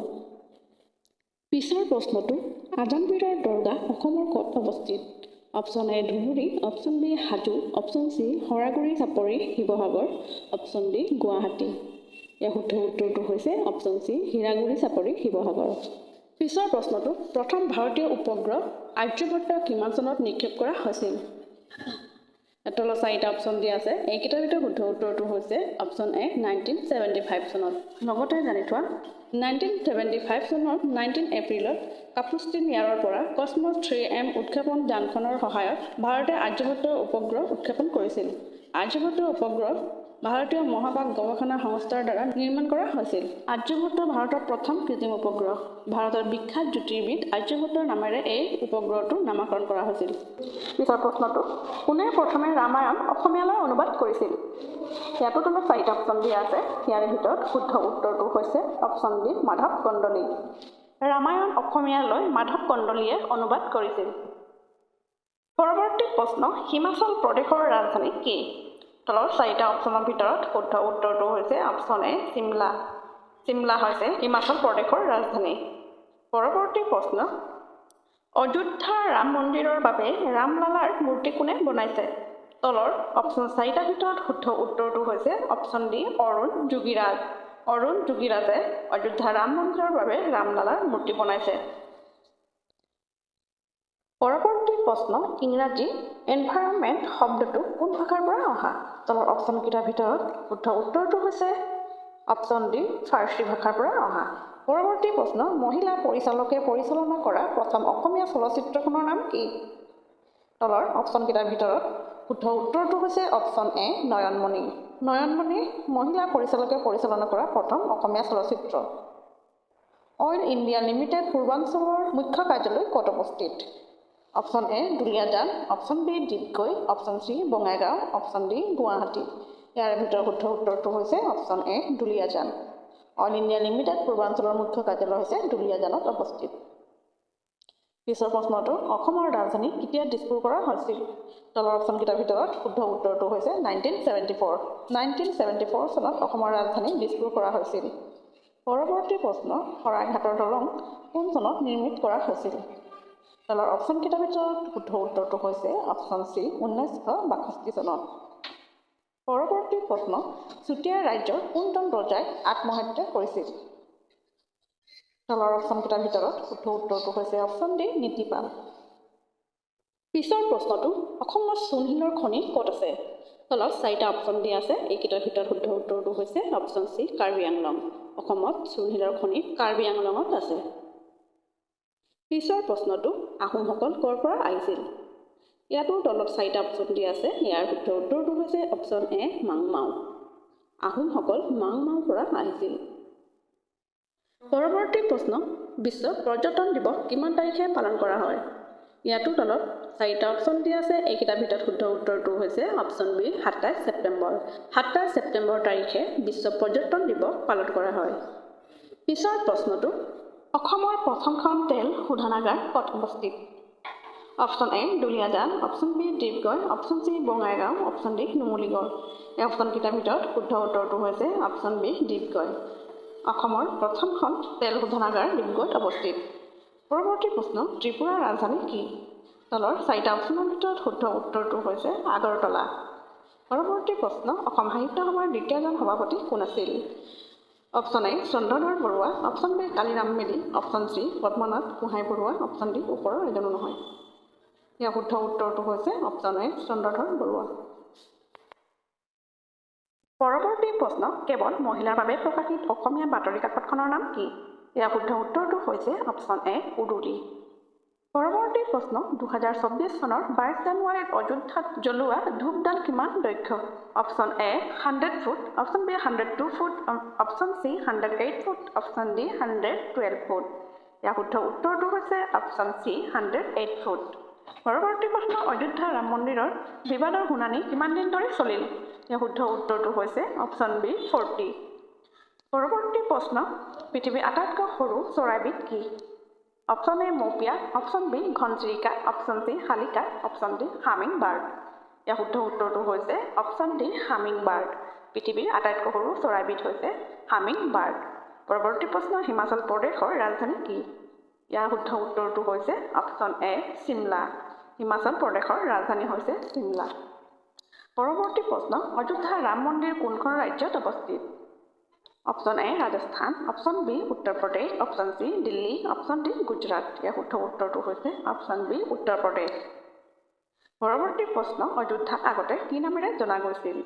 পিছৰ প্ৰশ্নটো, আজানপীৰৰ দৰগাহ অসমৰ ক'ত অৱস্থিত? Option A, Dhubri, option B, Hajo, option C, Haraguri Chapori, Sivasagar, option D, Guwahati. ইয়াৰ শুদ্ধ উত্তৰটো হৈছে অপশ্যন চি, হীৰাগুৰি চাপৰি, শিৱসাগৰ। পিছৰ প্ৰশ্নটো, প্ৰথম ভাৰতীয় উপগ্ৰহ আৰ্যভট্ট কিমান চনত নিক্ষেপ কৰা হৈছিল? তলত 4টা অপশ্যন দিয়া আছে, এইকেইটাৰ ভিতৰত শুদ্ধ উত্তৰটো হৈছে অপশ্যন এ, 1975 চনত। লগতে জানি থোৱা, 1975 চনৰ 19 এপ্ৰিলত কাপুষ্টিন ইয়াৰৰ পৰা কসমছ 3M উৎক্ষেপণ যানখনৰ সহায়ত ভাৰতে আৰ্যভট্ট উপগ্ৰহ উৎক্ষেপণ কৰিছিল। আৰ্যভট্ট উপগ্ৰহ ভাৰতীয় মহাকাশ গৱেষণা সংস্থাৰ দ্বাৰা নিৰ্মাণ কৰা হৈছিল। আৰ্যভট্ট ভাৰতৰ প্ৰথম কৃত্ৰিম উপগ্ৰহ। ভাৰতৰ বিখ্যাত জ্যোতিৰ্বিদ আৰ্যভট্টৰ নামেৰে এই উপগ্ৰহটোৰ নামাকৰণ কৰা হৈছিল। পিছৰ প্ৰশ্নটো, কোনে প্ৰথমে ৰামায়ণ অসমীয়ালৈ অনুবাদ কৰিছিল? ইয়াতো তলত 4টা অপশ্যন দিয়া আছে, ইয়াৰে ভিতৰত শুদ্ধ উত্তৰটো হৈছে অপশ্যন ডি, মাধৱ কন্দলী। ৰামায়ণ অসমীয়ালৈ মাধৱ কন্দলীয়ে অনুবাদ কৰিছিল। পৰৱৰ্তী প্ৰশ্ন, হিমাচল প্ৰদেশৰ ৰাজধানী কি? তলৰ 4টা অপশ্যনৰ ভিতৰত শুদ্ধ উত্তৰটো হৈছে অপশ্যন এ, চিমলা। চিমলা হৈছে হিমাচল প্ৰদেশৰ ৰাজধানী। পৰৱৰ্তী প্ৰশ্ন, অযোধ্যাৰ ৰাম মন্দিৰৰ বাবে ৰামলালাৰ মূৰ্তি কোনে বনাইছে? তলৰ অপশ্যন 4টাৰ ভিতৰত শুদ্ধ উত্তৰটো হৈছে অপশ্যন ডি, অৰুণ যোগীৰাজ। অৰুণ যোগীৰাজে অযোধ্যা ৰাম মন্দিৰৰ বাবে ৰামলালাৰ মূৰ্তি বনাইছে। পৰৱৰ্তী প্ৰশ্ন, ইংৰাজী এনভাইৰনমেণ্ট শব্দটো কোন ভাষাৰ পৰা অহা? তলৰ অপশ্যনকেইটাৰ ভিতৰত শুদ্ধ উত্তৰটো হৈছে অপশ্যন ডি, ফাৰ্চী ভাষাৰ পৰা অহা। পৰৱৰ্তী প্ৰশ্ন, মহিলা পৰিচালকে পৰিচালনা কৰা প্ৰথম অসমীয়া চলচ্চিত্ৰখনৰ নাম কি? তলৰ অপশ্যনকেইটাৰ ভিতৰত শুদ্ধ উত্তৰটো হৈছে অপশ্যন এ, নয়নমণি। নয়নমণি মহিলা পৰিচালকে পৰিচালনা কৰা প্ৰথম অসমীয়া চলচ্চিত্ৰ। অইল ইণ্ডিয়া লিমিটেড পূৰ্বাঞ্চলৰ মুখ্য কাৰ্যালয় ক'ত অৱস্থিত? Option A, Duliajan, option B, Digboi, option C, Bongaigaon, option D, Guwahati. ইয়াৰ ভিতৰত শুদ্ধ উত্তৰটো হৈছে option A, Duliajan. Oil India Limited পূৰ্বাঞ্চলৰ মুখ্য কাৰ্যালয় হৈছে দুলীয়াজানত অৱস্থিত। পিছৰ প্ৰশ্নটো, অসমৰ ৰাজধানী কেতিয়া দিছপুৰ কৰা হৈছিল? তলৰ অপশ্যনকেইটাৰ ভিতৰত শুদ্ধ উত্তৰটো হৈছে 1974। 1974 চনত অসমৰ ৰাজধানী দিছপুৰ কৰা হৈছিল। পৰৱৰ্তী প্ৰশ্ন, শৰাইঘাটৰ দলং কোন চনত নিৰ্মিত কৰা হৈছিল? তলৰ অপশ্যনকেইটাৰ ভিতৰত শুদ্ধ উত্তৰটো হৈছে অপশ্যন চি, 1962 চনত। পৰৱৰ্তী প্ৰশ্ন, চুতীয়া ৰাজ্যৰ কোনজন ৰজাই আত্মহত্যা কৰিছিল? তলৰ অপশ্যনকেইটাৰ ভিতৰত শুদ্ধ উত্তৰটো হৈছে অপশ্যন ডি, নীতিপাল। পিছৰ প্ৰশ্নটো, অসমত চূণশিলৰ খনি ক'ত আছে? তলত 4টা অপশ্যন দিয়া আছে, এইকেইটাৰ ভিতৰত শুদ্ধ উত্তৰটো হৈছে অপশ্যন চি, কাৰ্বি আংলং। অসমত চূণশিলৰ খনি কাৰ্বি আংলঙত আছে। পিছৰ প্ৰশ্নটো, আহোমসকল ক'ৰ পৰা আহিছিল? ইয়াতো তলত 4টা অপশ্যন দিয়া আছে, ইয়াৰ শুদ্ধ উত্তৰটো হৈছে অপশ্যন এ, মাংমাও। আহোমসকল মাংমাওৰ পৰা আহিছিল। পৰৱৰ্তী প্ৰশ্ন, বিশ্ব পৰ্যটন দিৱস কিমান তাৰিখে পালন কৰা হয়? ইয়াতো তলত 4টা অপশ্যন দিয়া আছে, এইকেইটাৰ ভিতৰত শুদ্ধ উত্তৰটো হৈছে অপশ্যন বি, 27 ছেপ্টেম্বৰ। 27 ছেপ্টেম্বৰ তাৰিখে বিশ্ব পৰ্যটন দিৱস পালন কৰা হয়। পিছৰ প্ৰশ্নটো, অসমৰ প্ৰথমখন তেল শোধনাগাৰ ক'ত অৱস্থিত? Option A, Duliajan, option B, Digboi, option C, Bongaigaon, option D, Numaligarh. এই অপশ্যনকেইটাৰ ভিতৰত শুদ্ধ উত্তৰটো হৈছে অপশ্যন বি, ডিগবৈ। অসমৰ প্ৰথমখন তেল শোধনাগাৰ ডিগবৈত অৱস্থিত। পৰৱৰ্তী প্ৰশ্ন, ত্ৰিপুৰাৰ ৰাজধানী কি? তলৰ 4টা অপশ্যনৰ ভিতৰত শুদ্ধ উত্তৰটো হৈছে আগৰতলা। পৰৱৰ্তী প্ৰশ্ন, অসম সাহিত্য সভাৰ দ্বিতীয়জন সভাপতি কোন আছিল? Option A Chandradhar Barua, option B Kaliram Medhi, option C Padmanath Gohain Barua, option D ওপৰৰ এজনো নহয়। ইয়াৰ শুদ্ধ উত্তৰটো হৈছে অপশ্যন এ চন্দ্ৰধৰ বৰুৱা। পৰৱৰ্তী প্ৰশ্ন, কেৱল মহিলাৰ বাবে প্ৰকাশিত অসমীয়া বাতৰি কাকতখনৰ নাম কি? ইয়াৰ শুদ্ধ উত্তৰটো হৈছে অপশ্যন এ উৰুলি। পৰৱৰ্তী প্ৰশ্ন, 2024 চনৰ 22 জানুৱাৰীত অযোধ্যাত জ্বলোৱা ধূপদাল কিমান দৈৰ্ঘ্য? Option A 100 foot, option B 102 foot, option C 108 foot, option D 112 foot. ইয়াৰ শুদ্ধ উত্তৰটো হৈছে অপশ্যন চি 108 ফুট। পৰৱৰ্তী প্ৰশ্ন, অযোধ্যা ৰাম মন্দিৰৰ বিবাদৰ শুনানি কিমান দিন ধৰি চলিল? ইয়াৰ শুদ্ধ উত্তৰটো হৈছে অপশ্যন বি 40। পৰৱৰ্তী প্ৰশ্ন, পৃথিৱীৰ আটাইতকৈ সৰু চৰাইবিধ কি? অপশ্যন এ মৌপিয়া, অপশ্যন বি ঘনচিৰিকা, অপশ্যন চি শালিকা, অপশ্যন ডি হামিং বাৰ্ড। ইয়াৰ শুদ্ধ উত্তৰটো হৈছে অপশ্যন ডি হামিং বাৰ্ড। পৃথিৱীৰ আটাইতকৈ সৰু চৰাইবিধ হৈছে হামিং বাৰ্ড। পৰৱৰ্তী প্ৰশ্ন, হিমাচল প্ৰদেশৰ ৰাজধানী কি? ইয়াৰ শুদ্ধ উত্তৰটো হৈছে অপশ্যন এ চিমলা। হিমাচল প্ৰদেশৰ ৰাজধানী হৈছে চিমলা। পৰৱৰ্তী প্ৰশ্ন, অযোধ্যা ৰাম মন্দিৰ কোনখন ৰাজ্যত অৱস্থিত? Option A Rajasthan, option B Uttar Pradesh, option C Delhi, option D Gujarat. ইয়াৰ শুদ্ধ উত্তৰটো হৈছে অপশ্যন বি উত্তৰ প্ৰদেশ। পৰৱৰ্তী প্ৰশ্ন, অযোধ্যাক আগতে কি নামেৰে জনা গৈছিল?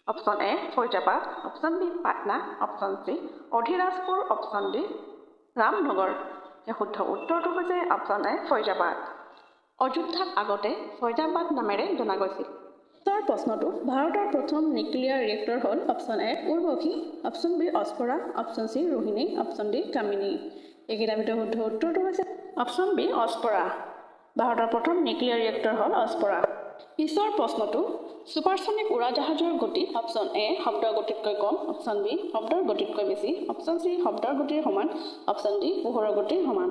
Option A Faizabad, option B Patna, option C Adhirajpur, option D Ramnagar. ইয়াৰ শুদ্ধ উত্তৰটো হৈছে অপশ্যন এ ফৈজাবাদ। অযোধ্যাক আগতে ফৈজাবাদ নামেৰে জনা গৈছিল। তাৰ প্ৰশ্নটো, ভাৰতৰ প্ৰথম নিউক্লিয়াৰ ৰিয়েক্টৰ হ'ল option A Urvashi, option B অস্পৰা, option C Rohini, option D Kamini. এইকেইটাৰ ভিতৰত শুদ্ধ উত্তৰটো হৈছে অপশ্যন বি অস্পৰা। ভাৰতৰ প্ৰথম নিউক্লিয়াৰ ৰিয়েক্টৰ হ'ল অস্পৰা। পিছৰ প্ৰশ্নটো, ছুপাৰছনিক উৰাজাহাজৰ গতি অপশ্যন এ শব্দৰ গতিতকৈ কম, অপশ্যন বি শব্দৰ গতিতকৈ বেছি, অপশ্যন চি শব্দৰ গতিৰ সমান, অপশ্যন ডি পোহৰৰ গতিৰ সমান।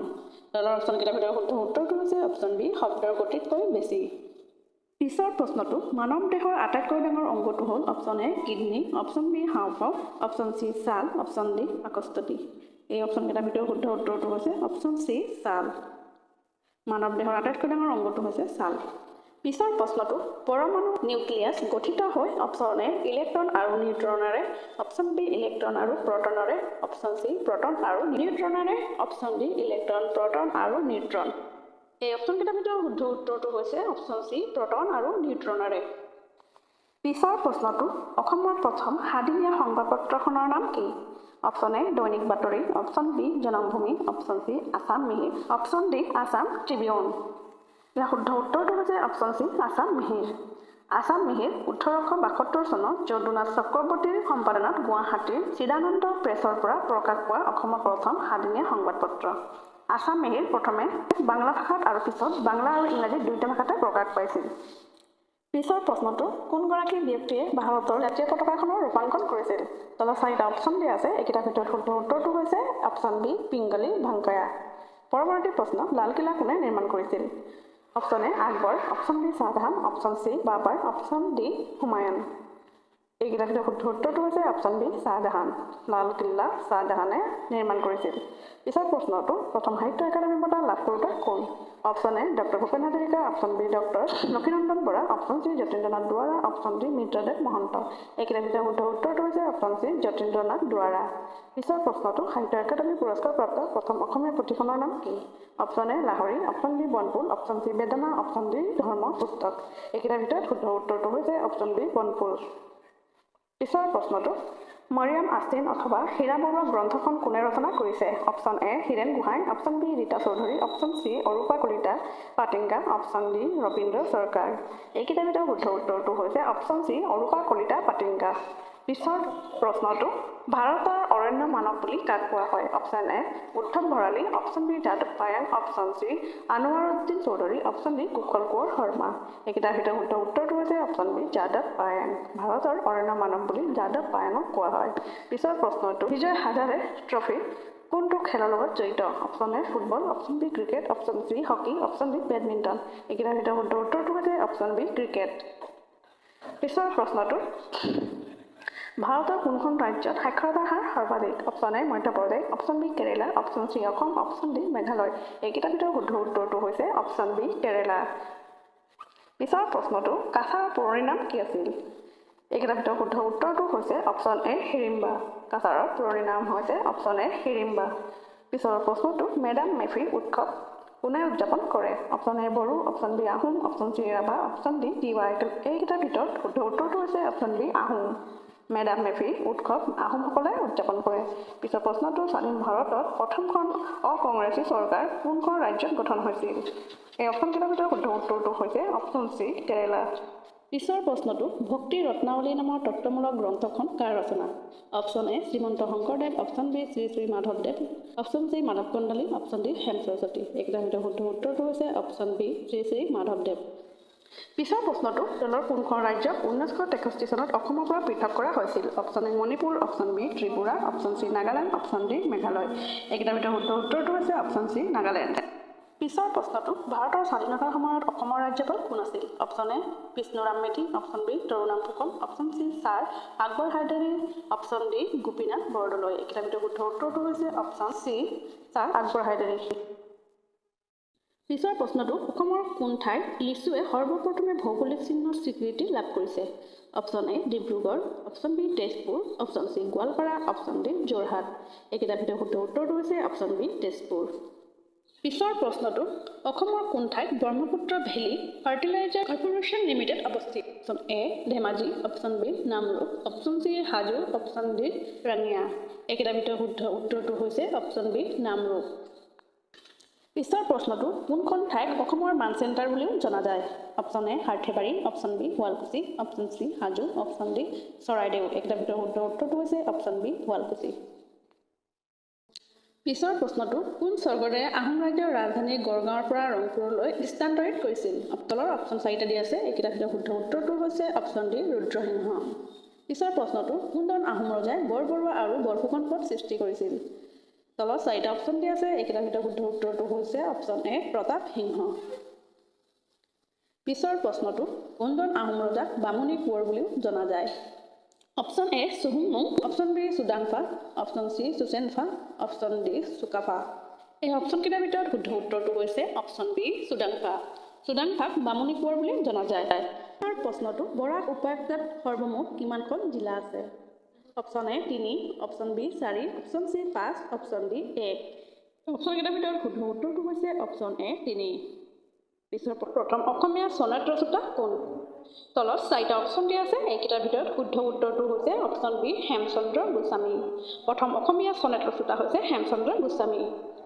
তলৰ অপশ্যনকেইটাৰ ভিতৰত শুদ্ধ উত্তৰটো হৈছে অপশ্যন বি শব্দৰ গতিতকৈ বেছি। পিছৰ প্ৰশ্নটো, মানৱ দেহৰ আটাইতকৈ ডাঙৰ অংগটো হ'ল option A kidney, option B হাওঁফাওঁ, অপশ্যন চি ছাল, অপশ্যন ডি পাকস্থলী। এই অপশ্যনকেইটাৰ ভিতৰত শুদ্ধ উত্তৰটো হৈছে অপশ্যন চি ছাল। মানৱ দেহৰ আটাইতকৈ ডাঙৰ অংগটো হৈছে ছাল। পিছৰ প্ৰশ্নটো, পৰমাণু নিউক্লিয়াছ গঠিত হয় অপশ্যন এ ইলেক্ট্ৰন আৰু নিউট্ৰনেৰে, অপশ্যন বি ইলেক্ট্ৰন আৰু প্ৰটনেৰে, অপশ্যন চি প্ৰটন আৰু নিউট্ৰনেৰে, অপশ্যন ডি ইলেক্ট্ৰন, প্ৰটন আৰু নিউট্ৰন। এই অপশ্যনকেইটাৰ ভিতৰত শুদ্ধ উত্তৰটো হৈছে অপশ্যন চি প্ৰটন আৰু নিউট্ৰনেৰে। পিছৰ প্ৰশ্নটো, অসমৰ প্ৰথম সাতদিনীয়া সংবাদপত্ৰখনৰ নাম কি? Option A Dainik Batori, option B Janambhumi, option C Assam Mihir, option D Assam Tribune. ইয়াৰ শুদ্ধ উত্তৰটো হৈছে অপশ্যন চি আছাম মিহিৰ। আছাম মিহিৰ 1872 চনত যদুনাথ চক্ৰৱৰ্তীৰ সম্পাদনাত গুৱাহাটীৰ চিদানন্দ প্ৰেছৰ পৰা প্ৰকাশ পোৱা অসমৰ প্ৰথম সাতদিনীয়া সংবাদপত্ৰ। আছাম মিহিৰ প্ৰথমে বাংলা ভাষাত আৰু পিছত বাংলা আৰু ইংৰাজী দুয়োটা ভাষাতে প্ৰকাশ পাইছিল। পিছৰ প্ৰশ্নটো, কোনগৰাকী ব্যক্তিয়ে ভাৰতৰ জাতীয় পতাকাখনৰ ৰূপাংকন কৰিছিল? তলত 4টা অপশ্যন দিয়া আছে, এইকেইটাৰ ভিতৰত শুদ্ধ উত্তৰটো হৈছে অপশ্যন বি পিংগলি ভাংকয়া। পৰৱৰ্তী প্ৰশ্ন, লালকিল্লা কোনে নিৰ্মাণ কৰিছিল? Option A Akbar, option B Shah Jahan, option C Babur, option D Humayun. এইকেইটাৰ ভিতৰত শুদ্ধ উত্তৰটো হৈছে অপশ্যন বি শ্বাহজাহান। লালকিল্লা শ্বাহজাহানে নিৰ্মাণ কৰিছিল। পিছৰ প্ৰশ্নটো, প্ৰথম সাহিত্য একাডেমী বঁটা লাভ কৰোঁতা কোন? Option A doctor Bhupen Hazarika, option B doctor Lakshminandan Bora, option C Jatindranath Duwara, option D Mitradev Mahanta. এইকেইটাৰ ভিতৰত শুদ্ধ উত্তৰটো হৈছে অপশ্যন চি যতীন্দ্ৰনাথ দুৱৰা। পিছৰ প্ৰশ্নটো, সাহিত্য একাডেমী পুৰস্কাৰপ্ৰাপ্ত প্ৰথম অসমীয়া পুথিখনৰ নাম কি? Option A Lahori, option B Banaphool, option C Bedona, option D Dharma Pustak. এইকেইটাৰ ভিতৰত শুদ্ধ উত্তৰটো হৈছে অপশ্যন বি বনফুল। পিছৰ প্ৰশ্নটো, মৰিয়ম আষ্টিন অথবা হীৰা বৰুৱা গ্ৰন্থখন কোনে ৰচনা কৰিছে? Option A Hiren Gohain, option B Rita Choudhury, option C Arupa Kalita Patangia, option D Rabindra Sarkar. এইকেইটাৰ ভিতৰত শুদ্ধ উত্তৰটো হৈছে অপশ্যন চি অৰূপা কলিতা পাটিংগা। পিছৰ প্ৰশ্নটো, ভাৰতৰ অৰণ্য মানৱ বুলি কাক কোৱা হয়? Option A Uddhab Bharali, option B যাদৱ Payeng, option C Anwaruddin Choudhury, option D Kushal Konwar Sarma. এইকেইটাৰ ভিতৰত শুদ্ধ উত্তৰটো হৈছে অপশ্যন বি যাদৱ পায়েং। ভাৰতৰ অৰণ্য মানৱ বুলি যাদৱ পায়েঙক কোৱা হয়। পিছৰ প্ৰশ্নটো, বিজয় হাজাৰে ট্ৰফী কোনটো খেলৰ লগত জড়িত? Option A football, option B cricket, option C hockey, option D badminton. এইকেইটাৰ ভিতৰত শুদ্ধ উত্তৰটো হৈছে অপশ্যন বি ক্ৰিকেট। পিছৰ প্ৰশ্নটো, ভাৰতৰ কোনখন ৰাজ্যত সাক্ষৰতাৰ হাৰ সৰ্বাধিক? Option A Madhya Pradesh, option B Kerala, option C Assam, option D Meghalaya. এইকেইটাৰ ভিতৰত শুদ্ধ উত্তৰটো হৈছে অপশ্যন বি কেৰেলা। পিছৰ প্ৰশ্নটো, কাছাৰৰ পুৰণি নাম কি আছিল? এইকেইটাৰ ভিতৰত শুদ্ধ উত্তৰটো হৈছে অপশ্যন এ হিড়িম্বা। কাছাৰৰ পুৰণি নাম হৈছে অপশ্যন এ হিড়িম্বা। পিছৰ প্ৰশ্নটো মেডাম মেফি উৎসৱ কোনে উদযাপন কৰে? Option A Bodo, option B Ahom, option C Rabha, option D Tiwa. এইকেইটাৰ ভিতৰত শুদ্ধ উত্তৰটো হৈছে অপশ্যন বি আহোম। মেডাম মেফি উৎসৱ আহোমসকলে উদযাপন কৰে। পিছৰ প্ৰশ্নটো স্বাধীন ভাৰতত প্ৰথমখন অকংগ্ৰেছী চৰকাৰ কোনখন ৰাজ্যত গঠন হৈছিল? এই অপশ্যনকেইটাৰ ভিতৰত শুদ্ধ উত্তৰটো হৈছে অপশ্যন চি কেৰেলা। পিছৰ প্ৰশ্নটো ভক্তি ৰত্নাৱলী নামৰ তত্ত্বমূলক গ্ৰন্থখন কাৰ ৰচনা? Option A Srimanta Sankardev, option B Shri Shri মাধৱদেৱ, option C Madhav Kandali, option D Hem Saraswati. এইকেইটাৰ ভিতৰত শুদ্ধ উত্তৰটো হৈছে অপশ্যন বি শ্ৰী শ্ৰী মাধৱদেৱ। পিছৰ প্ৰশ্নটো তলৰ কোনখন ৰাজ্যক 1963 চনত অসমৰ পৰা পৃথক কৰা হৈছিল? Option A Manipur, option B Tripura, option C Nagaland, option D Meghalaya. এইকেইটাৰ ভিতৰত শুদ্ধ উত্তৰটো হৈছে অপশ্যন চি নাগালেণ্ড। পিছৰ প্ৰশ্নটো ভাৰতৰ স্বাধীনতাৰ সময়ত অসমৰ ৰাজ্যপাল কোন আছিল? Option A Bishnuram Medhi, option B Tarunram Phukan, option C sir Akbar Hydari, option D Gopinath Bordoloi. এইকেইটাৰ ভিতৰত শুদ্ধ উত্তৰটো হৈছে option C sir Akbar Hydari. পিছৰ প্ৰশ্নটো অসমৰ কোন ঠাইত লিচুৱে সৰ্বপ্ৰথমে ভৌগোলিক চিহ্নৰ স্বীকৃতি লাভ কৰিছে? Option A Dibrugarh, option B Tezpur, option C Goalpara, option D Jorhat. এইকেইটাৰ ভিতৰত শুদ্ধ উত্তৰটো হৈছে অপশ্যন বি তেজপুৰ। পিছৰ প্ৰশ্নটো অসমৰ কোন ঠাইত Brahmaputra valley fertilizer corporation limited অৱস্থিত? Option A Dhemaji, option B Namrup, option C Hajo, option D Rangia. এইকেইটাৰ ভিতৰত শুদ্ধ উত্তৰটো হৈছে অপশ্যন বি নামৰূপ। পিছৰ প্ৰশ্নটো কোনখন ঠাইক অসমৰ মান চেণ্টাৰ বুলিও জনা যায়? Option A Harthebari, option B Sualkuchi, option C Hajo, option D Charaideo. এইকেইটাৰ ভিতৰত শুদ্ধ উত্তৰটো হৈছে অপশ্যন বি শুৱালকুছি। পিছৰ প্ৰশ্নটো কোন স্বৰ্গদেৱে আহোম ৰাজ্যৰ ৰাজধানী গড়গাঁৱৰ পৰা ৰংপুৰলৈ স্থানান্তৰিত কৰিছিল? তলৰ অপশ্যন 4টা দিয়া আছে। এইকেইটাৰ ভিতৰত শুদ্ধ উত্তৰটো হৈছে অপশ্যন ডি ৰুদ্ৰসিংহ। পিছৰ প্ৰশ্নটো কোনজন আহোম ৰজাই বৰবৰুৱা আৰু বৰফুকন পথ সৃষ্টি কৰিছিল? তলত 4টা অপশ্যন দিয়া আছে। এইকেইটাৰ ভিতৰত শুদ্ধ উত্তৰটো হৈছে অপশ্যন এ প্ৰতাপ সিংহ। পিছৰ প্ৰশ্নটো কোনজন আহোম ৰজাক বামুণী কোঁৱৰ বুলিও জনা যায়? অপশ্যন এ চুহুংমুং, option B Sudangpha, option C Susenpha, option D Sukapha. এই অপশ্যনকেইটাৰ ভিতৰত শুদ্ধ উত্তৰটো হৈছে অপশ্যন বি চুডাংফা। চুডাংফাক বামুণী কোঁৱৰ বুলি জনা যায়। তাৰ প্ৰশ্নটো বৰাক উপত্যকাত সৰ্বমুঠ কিমানখন জিলা আছে? Option A 3, option B 4, option C 5, option D 1। অপশ্যনকেইটাৰ ভিতৰত শুদ্ধ উত্তৰটো হৈছে অপশ্যন এ 3। পিছৰ প্ৰথম অসমীয়া চনেট ৰচয়িতা কোন? তলত 4টা অপশ্যন দিয়া আছে। এইকেইটাৰ ভিতৰত শুদ্ধ উত্তৰটো হৈছে অপশ্যন বি হেমচন্দ্ৰ গোস্বামী। প্ৰথম অসমীয়া চনেট ৰচয়িতা হৈছে হেমচন্দ্ৰ গোস্বামী।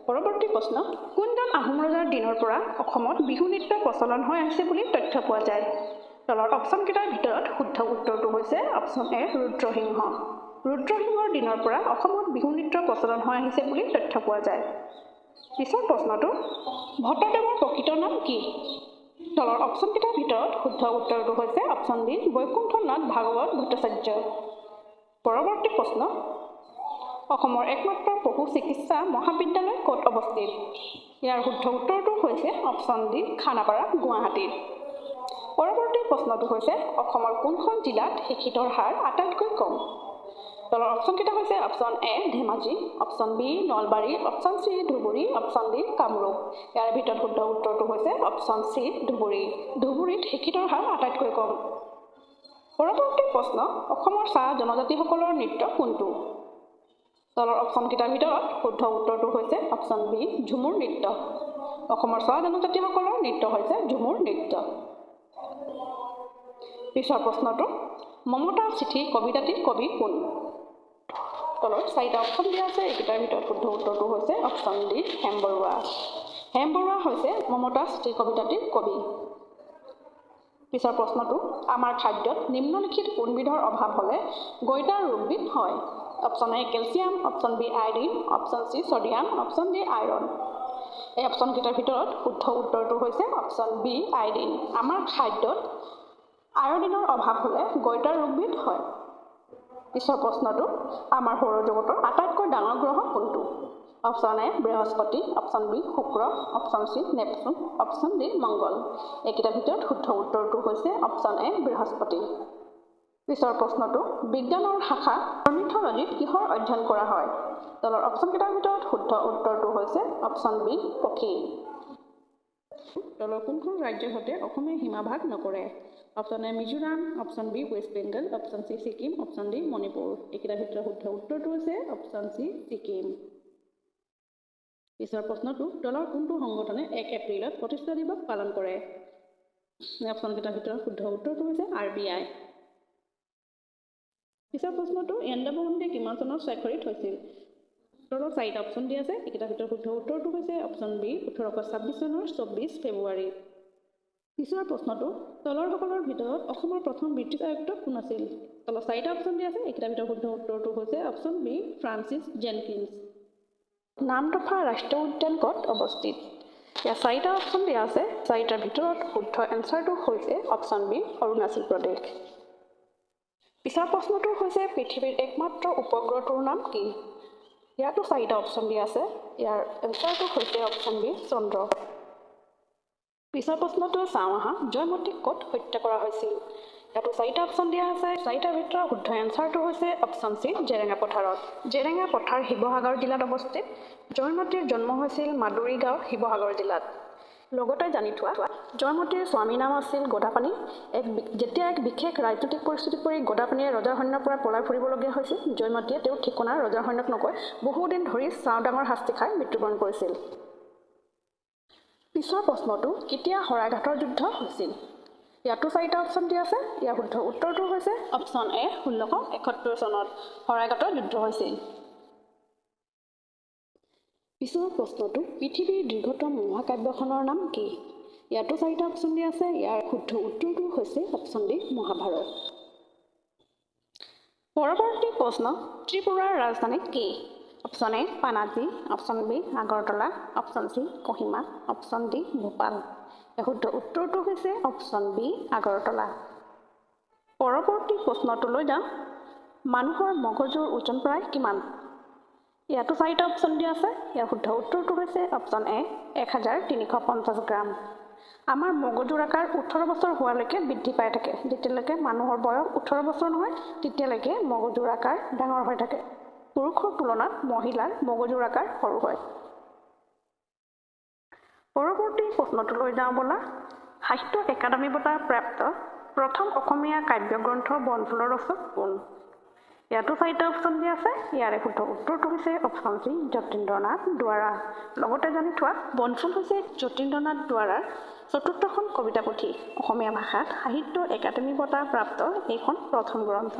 পৰৱৰ্তী প্ৰশ্ন কোনজন আহোম ৰজাৰ দিনৰ পৰা অসমত বিহু নৃত্য প্ৰচলন হৈ আহিছে বুলি তথ্য পোৱা যায়? তলৰ অপশ্যনকেইটাৰ ভিতৰত শুদ্ধ উত্তৰটো হৈছে অপশ্যন এ ৰুদ্ৰসিংহ। ৰুদ্ৰসিংহৰ দিনৰ পৰা অসমত বিহু নৃত্য প্ৰচলন হৈ আহিছে বুলি তথ্য পোৱা যায়। পিছৰ প্ৰশ্নটো ভট্টদেৱৰ প্ৰকৃত নাম কি? তলৰ অপশ্যনকেইটাৰ ভিতৰত শুদ্ধ উত্তৰটো হৈছে অপশ্যন বি বৈকুণ্ঠনাথ ভাগৱত ভট্টাচাৰ্য। পৰৱৰ্তী প্ৰশ্ন অসমৰ একমাত্ৰ পশু চিকিৎসা মহাবিদ্যালয় ক'ত অৱস্থিত? ইয়াৰ শুদ্ধ উত্তৰটো হৈছে অপশ্যন ডি খানাপাৰা, গুৱাহাটীত। পৰৱৰ্তী প্ৰশ্নটো হৈছে অসমৰ কোনখন জিলাত শিক্ষিতৰ হাৰ আটাইতকৈ কম? তলৰ অপশ্যনকেইটা হৈছে option A Dhemaji, option B Nalbari, option C Dhubri, option D Kamrup. ইয়াৰ ভিতৰত শুদ্ধ উত্তৰটো হৈছে অপশ্যন চি ধুবুৰী। ধুবুৰীত শিক্ষিতৰ হাৰ আটাইতকৈ কম। পৰৱৰ্তী প্ৰশ্ন অসমৰ চাহ জনজাতিসকলৰ নৃত্য কোনটো? তলৰ অপশ্যনকেইটাৰ ভিতৰত শুদ্ধ উত্তৰটো হৈছে অপশ্যন বি ঝুমুৰ নৃত্য। অসমৰ চাহ জনজাতিসকলৰ নৃত্য হৈছে ঝুমুৰ নৃত্য। পিছৰ প্ৰশ্নটো মমতাৰ চিঠি কবিতাটিৰ কবি কোন? তলত 4টা অপশ্যন দিয়া আছে। এইকেইটাৰ ভিতৰত শুদ্ধ উত্তৰটো হৈছে অপশ্যন ডি হেম বৰুৱা। হেম বৰুৱা হৈছে মমতাৰ চিঠি কবিতাটিৰ কবি। পিছৰ প্ৰশ্নটো আমাৰ খাদ্যত নিম্নলিখিত কোনবিধৰ অভাৱ হ'লে গইটাৰ ৰোগবিধ হয়? Option A calcium, option B iodine, option C sodium, option D iron. এই অপশ্যনকেইটাৰ ভিতৰত শুদ্ধ উত্তৰটো হৈছে অপশ্যন বি আয়ডিন। আমাৰ খাদ্যত আয়ডিনৰ অভাৱ হ'লে গইটাৰ ৰোগবিধ হয়। পিছৰ প্ৰশ্নটো আমাৰ সৌৰজগতৰ আটাইতকৈ ডাঙৰ গ্ৰহ কোনটো? Option A Brihaspati, option B Shukra, option C Neptune, option D Mangal. এইকেইটাৰ ভিতৰত শুদ্ধ উত্তৰটো হৈছে অপশ্যন এ বৃহস্পতি। পিছৰ প্ৰশ্নটো বিজ্ঞানৰ শাখা অৰ্নিথলজীত কিহৰ অধ্যয়ন কৰা হয়? তলৰ অপশ্যনকেইটাৰ ভিতৰত শুদ্ধ উত্তৰটো হৈছে অপশ্যন বি পক্ষী। তলৰ কোনখন ৰাজ্যৰ সৈতে অসমে সীমা ভাগ নকৰে? Option A Mizoram, option B West Bengal, option C Sikkim, option D Manipur. এইকেইটাৰ ভিতৰত শুদ্ধ উত্তৰটো হৈছে অপশ্যন চি ছিকিম। পিছৰ প্ৰশ্নটো তলৰ কোনটো সংগঠনে 1 এপ্ৰিলত প্ৰতিষ্ঠা দিৱস পালন কৰে? অপশ্যনকেইটাৰ ভিতৰত শুদ্ধ উত্তৰটো হৈছে RBI। পিছৰ প্ৰশ্নটো এণ্ডাবু সন্ধি কিমান চনত স্বাক্ষৰিত হৈছিল? তলত 4টা অপশ্যন দিয়া আছে। এইকেইটাৰ ভিতৰত শুদ্ধ উত্তৰটো হৈছে অপশ্যন বি 1826 চনৰ 24 ফেব্ৰুৱাৰী। পিছৰ প্ৰশ্নটো তলৰসকলৰ ভিতৰত অসমৰ প্ৰথম ব্ৰিটিছ আয়ুক্ত কোন আছিল? তলত 4টা অপশ্যন দিয়া আছে। এইকেইটাৰ ভিতৰত শুদ্ধ উত্তৰটো হৈছে option B Francis Jenkins. Namdapha ৰাষ্ট্ৰীয় উদ্যান ক'ত অৱস্থিত? ইয়াত 4টা অপশ্যন দিয়া আছে। 4টাৰ ভিতৰত শুদ্ধ এনচাৰটো হৈছে অপশ্যন বি অৰুণাচল প্ৰদেশ। পিছৰ প্ৰশ্নটো হৈছে পৃথিৱীৰ একমাত্ৰ উপগ্ৰহটোৰ নাম কি? ইয়াতো 4টা অপশ্যন দিয়া আছে। ইয়াৰ এনচাৰটো হৈছে অপশ্যন বি চন্দ্ৰ। পিছৰ প্ৰশ্নটো চাওঁ আহা, জয়মতীক ক'ত হত্যা কৰা হৈছিল? ইয়াতো 4টা অপশ্যন দিয়া আছে। 4টাৰ ভিতৰত শুদ্ধ এনচাৰটো হৈছে অপশ্যন চি জেৰেঙা পথাৰত। জেৰেঙা পথাৰ শিৱসাগৰ জিলাত অৱস্থিত। জয়মতীৰ জন্ম হৈছিল মাদুৰী গাঁও, শিৱসাগৰ জিলাত। লগতে জানি থোৱা জয়মতীৰ স্বামীৰ নাম আছিল গদাপাণি। যেতিয়া এক বিশেষ ৰাজনৈতিক পৰিস্থিতিত পৰি গদাপাণিয়ে ৰজাৰ সৈন্যৰ পৰা পলাই ফুৰিবলগীয়া হৈছিল, জয়মতীয়ে তেওঁৰ ঠিকনা ৰজাৰ সৈন্যক নকৈ বহুদিন ধৰি চাওডাঙৰ শাস্তি খাই মৃত্যুবৰণ কৰিছিল। পিছৰ প্ৰশ্নটো কেতিয়া শৰাইঘাটৰ যুদ্ধ হৈছিল? ইয়াতো 4টা অপশ্যন দিয়া আছে। ইয়াৰ শুদ্ধ উত্তৰটো হৈছে অপশ্যন এ 1671 চনত শৰাইঘাটৰ যুদ্ধ হৈছিল। পিছৰ প্ৰশ্নটো পৃথিৱীৰ দীৰ্ঘতম মহাকাব্যখনৰ নাম কি? ইয়াতো 4টা অপশ্যন দিয়া আছে। ইয়াৰ শুদ্ধ উত্তৰটো হৈছে অপশ্যন ডি মহাভাৰত। পৰৱৰ্তী প্ৰশ্ন ত্ৰিপুৰাৰ ৰাজধানী কি? Option A Panaji, option B Agartala, option C Kohima, option D Bhopal. ইয়াৰ শুদ্ধ উত্তৰটো হৈছে অপশ্যন বি আগৰতলা। পৰৱৰ্তী প্ৰশ্নটোলৈ যাওঁ, মানুহৰ মগজুৰ ওজন প্ৰায় কিমান? ইয়াতো 4টা অপশ্যন দিয়া আছে। ইয়াৰ শুদ্ধ উত্তৰটো হৈছে অপশ্যন এ 1350 গ্ৰাম। আমাৰ মগজুৰ আকাৰ 18 বছৰ হোৱালৈকে বৃদ্ধি পাই থাকে। যেতিয়ালৈকে মানুহৰ বয়স 18 বছৰ নহয়, তেতিয়ালৈকে মগজুৰ আকাৰ ডাঙৰ হৈ থাকে। পুৰুষৰ তুলনাত মহিলাৰ মগজুৰ আকাৰ সৰু হয়। পৰৱৰ্তী প্ৰশ্নটোলৈ যাওঁ ব'লা, সাহিত্য একাডেমী বঁটা প্ৰাপ্ত প্ৰথম অসমীয়া কাব্যগ্ৰন্থ বনফুলৰ ৰচক কোন? ইয়াতো 4টা অপশ্যন দিয়া আছে। ইয়াৰে শুদ্ধ উত্তৰটো হৈছে অপশ্যন চি যতীন্দ্ৰনাথ দুৱৰা। লগতে জানি থোৱা বনফুল হৈছে যতীন্দ্ৰনাথ দুৱৰাৰ 4ৰ্থখন কবিতা পুথি। অসমীয়া ভাষাত সাহিত্য একাডেমী বঁটা প্ৰাপ্ত এইখন প্ৰথম গ্ৰন্থ।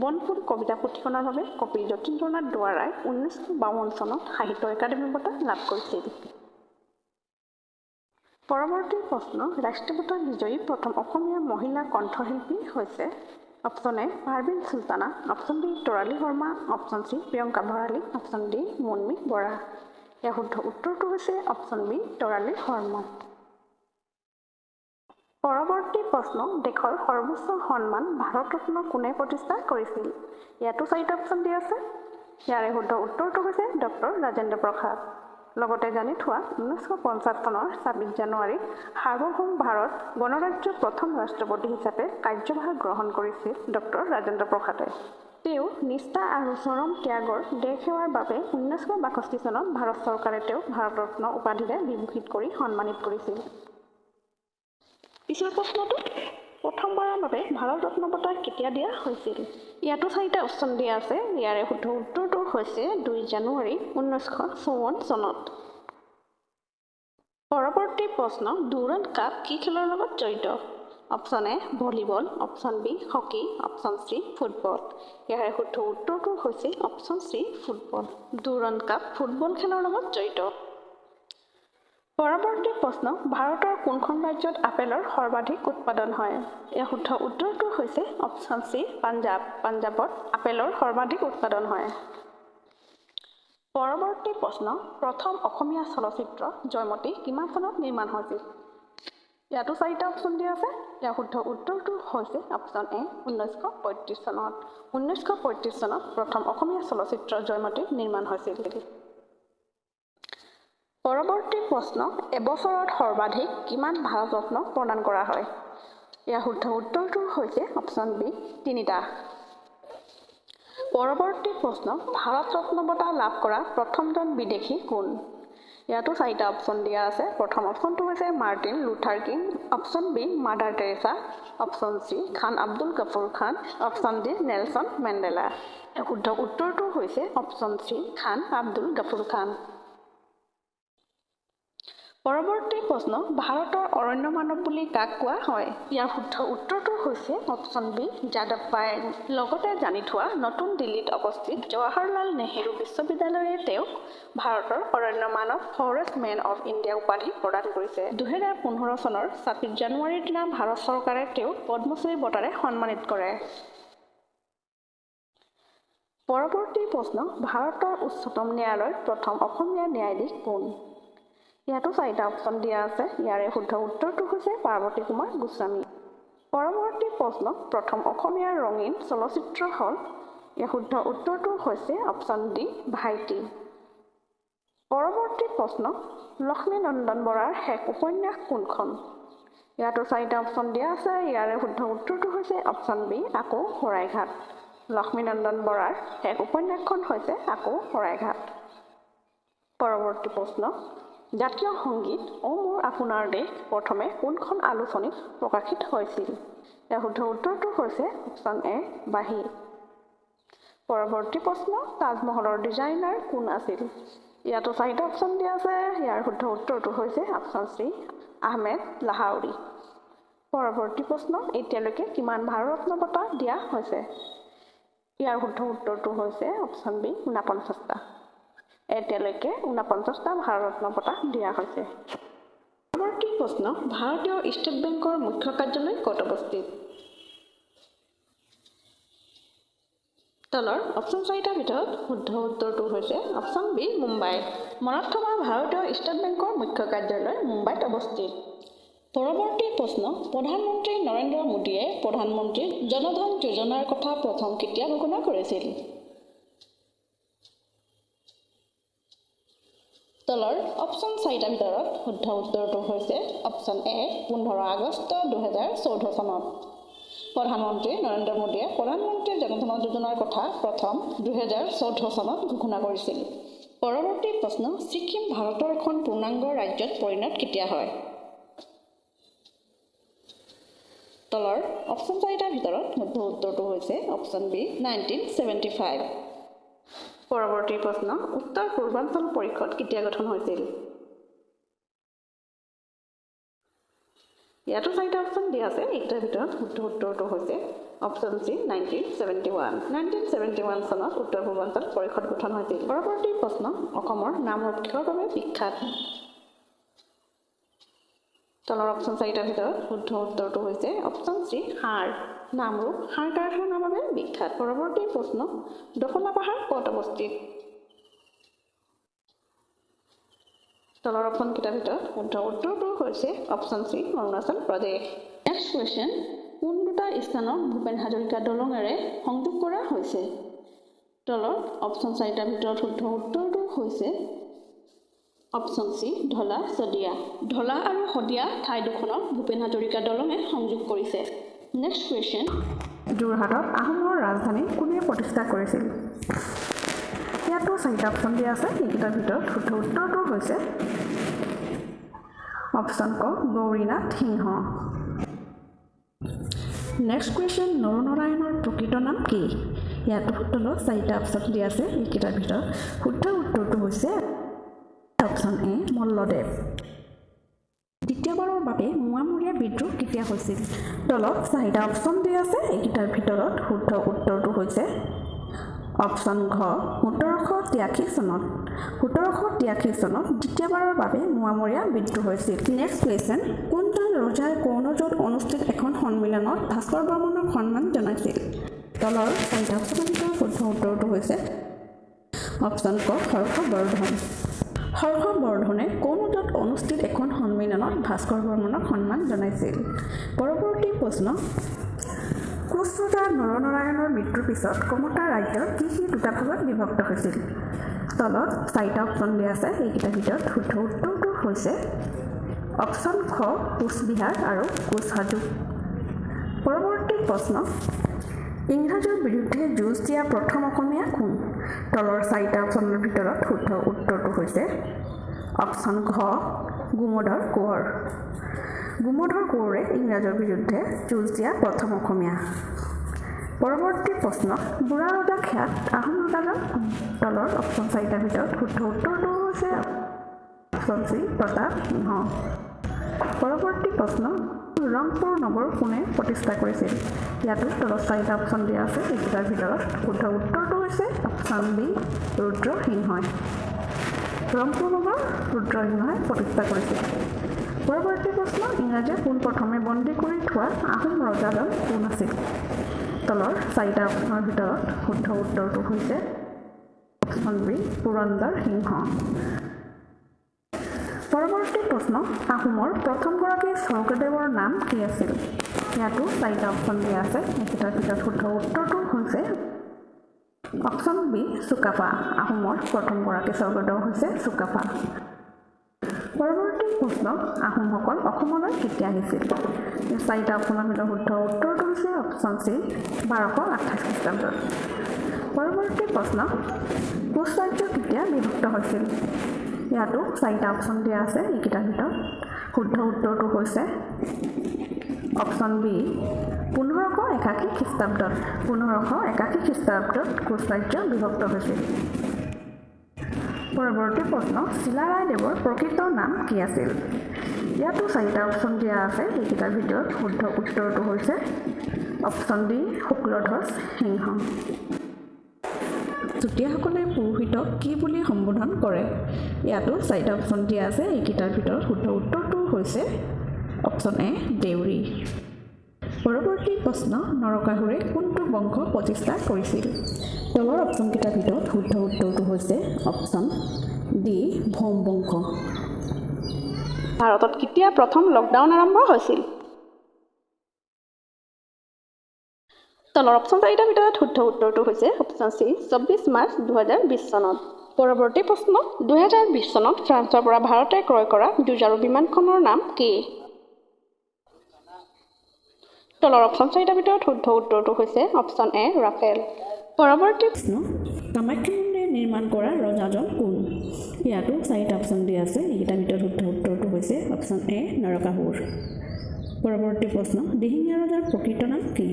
বনফুল কবিতা পুথিখনৰ বাবে কবি যতীন্দ্ৰনাথ দুৱৰাই 1952 চনত সাহিত্য একাডেমী বঁটা লাভ কৰিছিল। পৰৱৰ্তী প্ৰশ্ন ৰাষ্ট্ৰীয় বঁটা বিজয়ী প্ৰথম অসমীয়া মহিলা কণ্ঠশিল্পী হৈছে? Option A Parveen Sultana, option B Tarali Sharma, option C Priyanka Bharali, option D Munmi Borah. ইয়াৰ শুদ্ধ উত্তৰটো হৈছে অপশ্যন বি তৰালী শৰ্মা। পৰৱৰ্তী প্ৰশ্ন দেশৰ সৰ্বোচ্চ সন্মান ভাৰত ৰত্ন কোনে প্ৰতিষ্ঠা কৰিছিল? ইয়াতো 4টা অপশ্যন দিয়া আছে। ইয়াৰে শুদ্ধ উত্তৰটো হৈছে ডক্টৰ ৰাজেন্দ্ৰ প্ৰসাদ। লগতে জানি থোৱা 1950 চনৰ 26 জানুৱাৰীত সাৰ্বভৌম ভাৰত গণৰাজ্যৰ প্ৰথম ৰাষ্ট্ৰপতি হিচাপে কাৰ্যভাৰ গ্ৰহণ কৰিছিল ডক্টৰ ৰাজেন্দ্ৰ প্ৰসাদে। তেওঁ নিষ্ঠা আৰু চৰম ত্যাগৰ দেশ সেৱাৰ বাবে 1962 চনত ভাৰত চৰকাৰে তেওঁক ভাৰত ৰত্ন উপাধিৰে বিভূষিত কৰি সন্মানিত কৰিছিল। পিছৰ প্ৰশ্নটো প্ৰথমবাৰৰ বাবে ভাৰত ৰত্ন বঁটা কেতিয়া দিয়া হৈছিল? ইয়াতো 4টা অপশ্যন দিয়া আছে। ইয়াৰে শুদ্ধ উত্তৰটো হৈছে 2 জানুৱাৰী 1954 চনত। পৰৱৰ্তী প্ৰশ্ন ডুৰাণ্ড কাপ কি খেলৰ লগত জড়িত? Option A volleyball, option B hockey, option C football. ইয়াৰে শুদ্ধ উত্তৰটো হৈছে option C football. Durand cup football খেলৰ লগত জড়িত। পৰৱৰ্তী প্ৰশ্ন ভাৰতৰ কোনখন ৰাজ্যত আপেলৰ সৰ্বাধিক উৎপাদন হয়? ইয়াৰ শুদ্ধ উত্তৰটো হৈছে অপশ্যন চি পাঞ্জাৱ। পাঞ্জাৱত আপেলৰ সৰ্বাধিক উৎপাদন হয়। পৰৱৰ্তী প্ৰশ্ন প্ৰথম অসমীয়া চলচ্চিত্ৰ জয়মতী কিমান চনত নিৰ্মাণ হৈছিল? ইয়াতো 4টা অপশ্যন দিয়া আছে। ইয়াৰ শুদ্ধ উত্তৰটো হৈছে অপশ্যন এ 1935 চনত। 1935 চনত প্ৰথম অসমীয়া চলচ্চিত্ৰ জয়মতী নিৰ্মাণ হৈছিল। পৰৱৰ্তী প্ৰশ্ন এবছৰত সৰ্বাধিক কিমান ভাৰত ৰত্ন প্ৰদান কৰা হয়? ইয়াৰ শুদ্ধ উত্তৰটো হৈছে অপশ্যন বি 3টা। পৰৱৰ্তী প্ৰশ্ন ভাৰত ৰত্ন বঁটা লাভ কৰা প্ৰথমজন বিদেশী কোন? ইয়াতো 4টা অপশ্যন দিয়া আছে প্ৰথম অপশ্যনটো হৈছে Martin Luther King option B mother Teresa option C Khan Abdul Ghaffar Khan option D Nelson Mandela শুদ্ধ উত্তৰটো হৈছে অপশ্যন চি খান আব্দুল গফুৰ খান পৰৱৰ্তী প্ৰশ্ন ভাৰতৰ অৰণ্য মানৱ বুলি কাক কোৱা হয় ইয়াৰ শুদ্ধ উত্তৰটো হৈছে অপশ্যন বি যাদৱ পায়েং লগতে জানি থোৱা নতুন দিল্লীত অৱস্থিত জৱাহৰলাল নেহেৰু বিশ্ববিদ্যালয়ে তেওঁক ভাৰতৰ অৰণ্য মানৱ ফৰেষ্ট মেন অফ ইণ্ডিয়া উপাধি প্ৰদান কৰিছে 2015 চনৰ 26 জানুৱাৰীৰ দিনা ভাৰত চৰকাৰে তেওঁক পদ্মশ্ৰী বঁটাৰে সন্মানিত কৰে পৰৱৰ্তী প্ৰশ্ন ভাৰতৰ উচ্চতম ন্যায়ালয়ৰ প্ৰথম অসমীয়া ন্যায়াধীশ কোন ইয়াতো 4টা অপশ্যন দিয়া আছে ইয়াৰে শুদ্ধ উত্তৰটো হৈছে পাৰ্বতী কুমাৰ গোস্বামী পৰৱৰ্তী প্ৰশ্ন প্ৰথম অসমীয়া ৰঙীন চলচ্চিত্ৰ হ'ল ইয়াৰ শুদ্ধ উত্তৰটো হৈছে অপশ্যন ডি ভাইটি পৰৱৰ্তী প্ৰশ্ন লক্ষ্মীনন্দন বৰাৰ শেষ উপন্যাস কোনখন ইয়াতো 4টা অপশ্যন দিয়া আছে ইয়াৰে শুদ্ধ উত্তৰটো হৈছে অপশ্যন বি আকৌ শৰাইঘাট লক্ষ্মীনন্দন বৰাৰ শেষ উপন্যাসখন হৈছে আকৌ শৰাইঘাট পৰৱৰ্তী প্ৰশ্ন জাতীয় সংগীত অ মোৰ আপোনাৰ দেশ প্ৰথমে কোনখন আলোচনীত প্ৰকাশিত হৈছিল ইয়াৰ শুদ্ধ উত্তৰটো হৈছে অপশ্যন এ বাঁহী পৰৱৰ্তী প্ৰশ্ন তাজমহলৰ ডিজাইনাৰ কোন আছিল ইয়াতো 4টা অপশ্যন দিয়া আছে ইয়াৰ শুদ্ধ উত্তৰটো হৈছে অপশ্যন চি আহমেদ লাহাউৰি পৰৱৰ্তী প্ৰশ্ন এতিয়ালৈকে কিমান ভাৰতৰত্ন বঁটা দিয়া হৈছে ইয়াৰ শুদ্ধ উত্তৰটো হৈছে অপশ্যন বি 49টা এতিয়ালৈকে 49টা ভাৰতৰত্ন বঁটা দিয়া হৈছে পৰৱৰ্তী প্ৰশ্ন ভাৰতীয় ষ্টেট বেংকৰ মুখ্য কাৰ্যালয় ক'ত অৱস্থিত তলৰ অপশ্যন 4টাৰ ভিতৰত শুদ্ধ উত্তৰটো হৈছে অপশ্যন বি মুম্বাই মনত থকা ভাৰতীয় ষ্টেট বেংকৰ মুখ্য কাৰ্যালয় মুম্বাইত অৱস্থিত পৰৱৰ্তী প্ৰশ্ন প্ৰধানমন্ত্ৰী নৰেন্দ্ৰ মোদীয়ে প্ৰধানমন্ত্ৰী জনধন যোজনাৰ কথা প্ৰথম কেতিয়া ঘোষণা কৰিছিল তলৰ অপশ্যন 4টাৰ ভিতৰত শুদ্ধ উত্তৰটো হৈছে অপশ্যন এ 15 আগষ্ট 2014 চনত প্ৰধানমন্ত্ৰী নৰেন্দ্ৰ মোদীয়ে প্ৰধানমন্ত্ৰী জনধন যোজনাৰ কথা প্ৰথম 2014 চনত ঘোষণা কৰিছিল পৰৱৰ্তী প্ৰশ্ন ছিকিম ভাৰতৰ এখন পূৰ্ণাংগ ৰাজ্যত পৰিণত কেতিয়া হয় তলৰ অপশ্যন 4টাৰ ভিতৰত শুদ্ধ উত্তৰটো হৈছে অপশ্যন বি 1975 পৰৱৰ্তী প্ৰশ্ন উত্তৰ পূৰ্বাঞ্চল পৰিষদ কেতিয়া গঠন হৈছিল ইয়াতো 4টা অপশ্যন দিয়া আছে এইটাৰ ভিতৰত শুদ্ধ উত্তৰটো হৈছে অপশ্যন চি 1971 চনত উত্তৰ পূৰ্বাঞ্চল পৰিষদ গঠন হৈছিল পৰৱৰ্তী প্ৰশ্ন অসমৰ নামৰূপ কিহৰ বাবে বিখ্যাত তলৰ অপশ্যন 4টাৰ ভিতৰত শুদ্ধ উত্তৰটো হৈছে অপশ্যন চি হাড় নামৰূপ হাড় কাৰখানাৰ বাবে বিখ্যাত পৰৱৰ্তী প্ৰশ্ন দফলা পাহাৰ ক'ত অৱস্থিত তলৰ অপশ্যন কেইটাৰ ভিতৰত শুদ্ধ উত্তৰটো হৈছে option C Arunachal Pradesh next question কোন দুটা স্থানক ভূপেন হাজৰিকা দলঙেৰে সংযোগ কৰা হৈছে তলৰ অপশ্যন 4টাৰ ভিতৰত শুদ্ধ উত্তৰটো হৈছে অপশ্যন চি ঢলা শদিয়া ঢলা আৰু শদিয়া ঠাই দুখনক ভূপেন হাজৰিকা দলঙে সংযোগ কৰিছে নেক্সট কুৱেশ্যন যোৰহাটত আহোমৰ ৰাজধানী কোনে প্ৰতিষ্ঠা কৰিছিল ইয়াতো 4টা অপশ্যন দিয়া আছে এইকেইটাৰ ভিতৰত শুদ্ধ উত্তৰটো হৈছে অপশ্যন ক গৌৰীনাথ সিংহ নেক্সট কুৱেশ্যন নৰনাৰায়ণৰ প্ৰকৃত নাম কি ইয়াতো তলত 4টা অপশ্যন দিয়া আছে এইকেইটাৰ ভিতৰত শুদ্ধ উত্তৰটো হৈছে অপশ্যন এ মল্লদেৱ দ্বিতীয়বাৰৰ বাবে মোৱামৰীয়া বিদ্ৰোহ কেতিয়া হৈছিল তলত 4টা অপশ্যন দিয়া আছে এইকেইটাৰ ভিতৰত শুদ্ধ উত্তৰটো হৈছে অপশ্যন ঘ 1783 চনত 1783 চনত দ্বিতীয়বাৰৰ বাবে মোৱামৰীয়া বিদ্ৰোহ হৈছিল নেক্সট কুৱেশ্যন কোনজন ৰজাই কৰ্ণজত অনুষ্ঠিত এখন সন্মিলনত ভাস্কৰ বৰ্মনক সন্মান জনাইছিল তলৰ 4টা অপশ্যনৰ ভিতৰত শুদ্ধ উত্তৰটো হৈছে অপশ্যন ক হৰ্ষবৰ্ধন হৰ্ষবৰ্ধনে কৰ্ণজত অনুষ্ঠিত এখন সন্মিলনত ভাস্কৰ বৰ্মনক সন্মান জনাইছিল পৰৱৰ্তী প্ৰশ্ন কোচ ৰজা নৰনাৰায়ণৰ মৃত্যুৰ পিছত কমতা ৰাজ্য কি দুটা ভাগত বিভক্ত হৈছিল তলত 4টা অপশ্যন দিয়া আছে এইকেইটাৰ ভিতৰত শুদ্ধ উত্তৰটো হৈছে অপশ্যন খ কোচবিহাৰ আৰু কোচহাজো পৰৱৰ্তী প্ৰশ্ন ইংৰাজৰ বিৰুদ্ধে যুঁজ দিয়া প্ৰথম অসমীয়া কোন তলৰ 4টা অপশ্যনৰ ভিতৰত শুদ্ধ উত্তৰটো হৈছে অপশ্যন ঘ গোমধৰ কোঁৱৰ গোমধৰ কোঁৱৰে ইংৰাজৰ বিৰুদ্ধে যুঁজ দিয়া প্ৰথম অসমীয়া পৰৱৰ্তী প্ৰশ্ন বুঢ়া ৰজা খ্যাত আহোম ৰজাজন তলৰ অপশ্যন 4টাৰ ভিতৰত শুদ্ধ উত্তৰটো হৈছে অপশ্যন চি প্ৰতাপ সিংহ পৰৱৰ্তী প্ৰশ্ন ৰংপুৰ নগৰ কোনে প্ৰতিষ্ঠা কৰিছিল ইয়াতো তলত 4টা অপশ্যন দিয়া আছে এইকেইটাৰ ভিতৰত শুদ্ধ উত্তৰটো হৈছে অপশ্যন বি ৰুদ্ৰসিংহই ৰংপুৰ নগৰ ৰুদ্ৰসিংহই প্ৰতিষ্ঠা কৰিছিল পৰৱৰ্তী প্ৰশ্ন ইংৰাজে পোনপ্ৰথমে বন্দী কৰি থোৱা আহোম ৰজাজন কোন আছিল তলৰ 4টা অপশ্যনৰ ভিতৰত শুদ্ধ উত্তৰটো হৈছে অপশ্যন বি পুৰন্দৰ সিংহ পৰৱৰ্তী প্ৰশ্ন আহোমৰ প্ৰথমগৰাকী স্বৰ্গদেৱৰ নাম কি আছিল ইয়াতো 4টা অপশ্যন দিয়া আছে এইকেইটাৰ ভিতৰত শুদ্ধ উত্তৰটো হৈছে অপশ্যন বি চুকাফা আহোমৰ প্ৰথমগৰাকী স্বৰ্গদেৱ হৈছে চুকাফা পৰৱৰ্তী প্ৰশ্ন আহোমসকল অসমলৈ কেতিয়া আহিছিল 4টা অপশ্যনৰ ভিতৰত শুদ্ধ উত্তৰটো হৈছে অপশ্যন চি 1228 খ্ৰীষ্টাব্দত পৰৱৰ্তী প্ৰশ্ন কোচ ৰাজ্য কেতিয়া বিভক্ত হৈছিল ইয়াতো 4টা অপশ্যন দিয়া আছে এইকেইটাৰ ভিতৰত শুদ্ধ উত্তৰটো হৈছে অপশ্যন বি 1581 খ্ৰীষ্টাব্দত 1581 খ্ৰীষ্টাব্দত কোচ ৰাজ্য বিভক্ত হৈছিল পৰৱৰ্তী প্ৰশ্ন চিলাৰায়দেৱৰ প্ৰকৃত নাম কি আছিল ইয়াতো 4টা অপশ্যন দিয়া আছে এইকেইটাৰ ভিতৰত শুদ্ধ উত্তৰটো হৈছে অপশ্যন ডি শুক্লধ্বজ সিংহ চুতীয়াসকলে পুৰোহিতক কি বুলি সম্বোধন কৰে ইয়াতো 4টা অপশ্যন দিয়া আছে এইকেইটাৰ ভিতৰত শুদ্ধ উত্তৰটো হৈছে অপশ্যন এ দেউৰী পৰৱৰ্তী প্ৰশ্ন নৰকাসুৰে কোনটো বংশ প্ৰতিষ্ঠা কৰিছিল তলৰ অপশ্যনকেইটাৰ ভিতৰত শুদ্ধ উত্তৰটো হৈছে অপশ্যন ডি ভৌম বংশ ভাৰতত কেতিয়া প্ৰথম লকডাউন আৰম্ভ হৈছিল তলৰ অপশ্যন 4টাৰ ভিতৰত শুদ্ধ উত্তৰটো হৈছে অপশ্যন চি 24 মাৰ্চ 2020 চনত পৰৱৰ্তী প্ৰশ্ন 2020 চনত ফ্ৰান্সৰ পৰা ভাৰতে ক্ৰয় কৰা যুঁজাৰু বিমানখনৰ নাম কি তলৰ অপশ্যন 4টাৰ ভিতৰত শুদ্ধ উত্তৰটো হৈছে অপশ্যন এ ৰাফেল পৰৱৰ্তী প্ৰশ্ন কামাখ্যা মন্দিৰ নিৰ্মাণ কৰা ৰজাজন কোন ইয়াতো 4টা অপশ্যন দিয়া আছে এইকেইটাৰ ভিতৰত শুদ্ধ উত্তৰটো হৈছে অপশ্যন এ নৰকাসুৰ পৰৱৰ্তী প্ৰশ্ন দিহিঙীয়া ৰজাৰ প্ৰকৃত নাম কি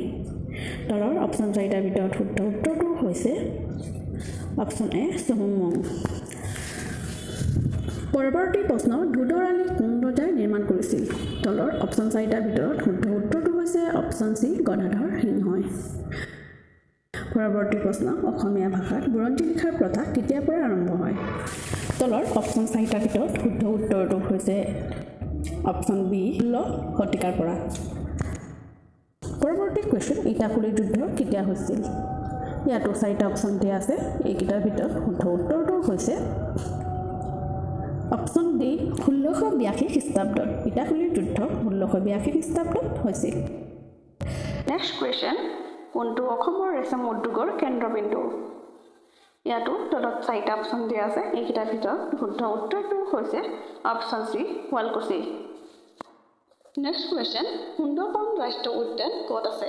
তলৰ অপশ্যন 4টাৰ ভিতৰত শুদ্ধ উত্তৰটো হৈছে অপশ্যন এ চহুমং পৰৱৰ্তী প্ৰশ্ন ধুদৰ আলি কোন ৰজাই নিৰ্মাণ কৰিছিল তলৰ অপশ্যন 4টাৰ ভিতৰত শুদ্ধ উত্তৰটো হৈছে অপশ্যন চি গদাধৰ সিংহই পৰৱৰ্তী প্ৰশ্ন অসমীয়া ভাষাত বুৰঞ্জী লিখাৰ প্ৰথা কেতিয়াৰ পৰা আৰম্ভ হয় তলৰ অপশ্যন 4টাৰ ভিতৰত শুদ্ধ উত্তৰটো হৈছে অপশ্যন বি 16 শতিকাৰ পৰা পৰৱৰ্তী কুৱেশ্যন ইটাখুলিৰ যুদ্ধ কেতিয়া হৈছিল ইয়াতো 4টা অপশ্যন দিয়া আছে এইকেইটাৰ ভিতৰত শুদ্ধ উত্তৰটো হৈছে অপশ্যন ডি 1682 খ্ৰীষ্টাব্দত ইটাখুলিৰ যুদ্ধ 1682 খ্ৰীষ্টাব্দত হৈছিল নেক্সট কুৱেশ্যন কোনটো অসমৰ ৰেচম উদ্যোগৰ কেন্দ্ৰবিন্দু ইয়াতো তলত 4টা অপশ্যন দিয়া আছে এইকেইটাৰ ভিতৰত শুদ্ধ উত্তৰটো হৈছে option C Sualkuchi next question Sundarban ৰাষ্ট্ৰীয় উদ্যান ক'ত আছে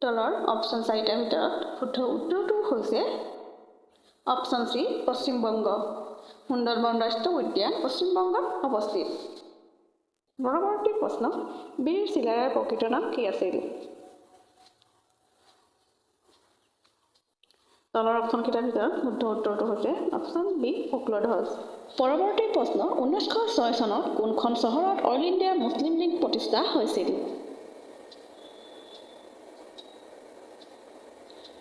তলৰ অপশ্যন 4টাৰ ভিতৰত শুদ্ধ উত্তৰটো হৈছে অপশ্যন চি পশ্চিমবংগ সুন্দৰবন ৰাষ্ট্ৰীয় উদ্যান পশ্চিমবংগত অৱস্থিত পৰৱৰ্তী প্ৰশ্ন বীৰ চিলাৰায়ৰ প্ৰকৃত নাম কি আছিল তলৰ অপশ্যনকেইটাৰ ভিতৰত শুদ্ধ উত্তৰটো হৈছে অপশ্যন বি শুক্লধ্বজ পৰৱৰ্তী প্ৰশ্ন 1906 চনত কোনখন চহৰত অল ইণ্ডিয়া মুছলিম লীগ প্ৰতিষ্ঠা হৈছিল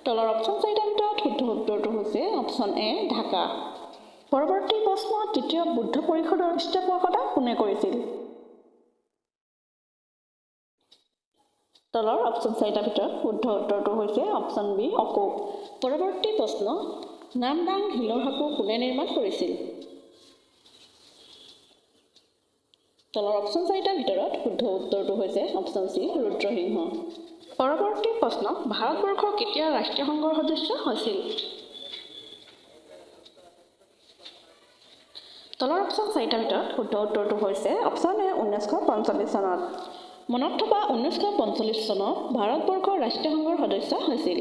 তলৰ অপশ্যন 4টাৰ ভিতৰত শুদ্ধ উত্তৰটো হৈছে অপশ্যন এ ঢাকা পৰৱৰ্তী প্ৰশ্ন তৃতীয় বুদ্ধ পৰিষদৰ পৃষ্ঠপোষকতা কোনে কৰিছিল তলৰ অপশ্যন 4টাৰ ভিতৰত শুদ্ধ উত্তৰটো হৈছে অপশ্যন বি অশোক পৰৱৰ্তী প্ৰশ্ন নামদাং শিলৰ সাঁকো কোনে নিৰ্মাণ কৰিছিল তলৰ অপশ্যন 4টাৰ ভিতৰত শুদ্ধ উত্তৰটো হৈছে অপশ্যন চি ৰুদ্ৰসিংহ পৰৱৰ্তী প্ৰশ্ন ভাৰতবৰ্ষ কেতিয়া ৰাষ্ট্ৰীয় সংঘৰ সদস্য হৈছিল তলৰ অপশ্যন 4টাৰ ভিতৰত শুদ্ধ উত্তৰটো হৈছে অপশ্যন এ 1945 চনত মনত থকা 1945 চনত ভাৰতবৰ্ষ ৰাষ্ট্ৰীয় সংঘৰ সদস্য হৈছিল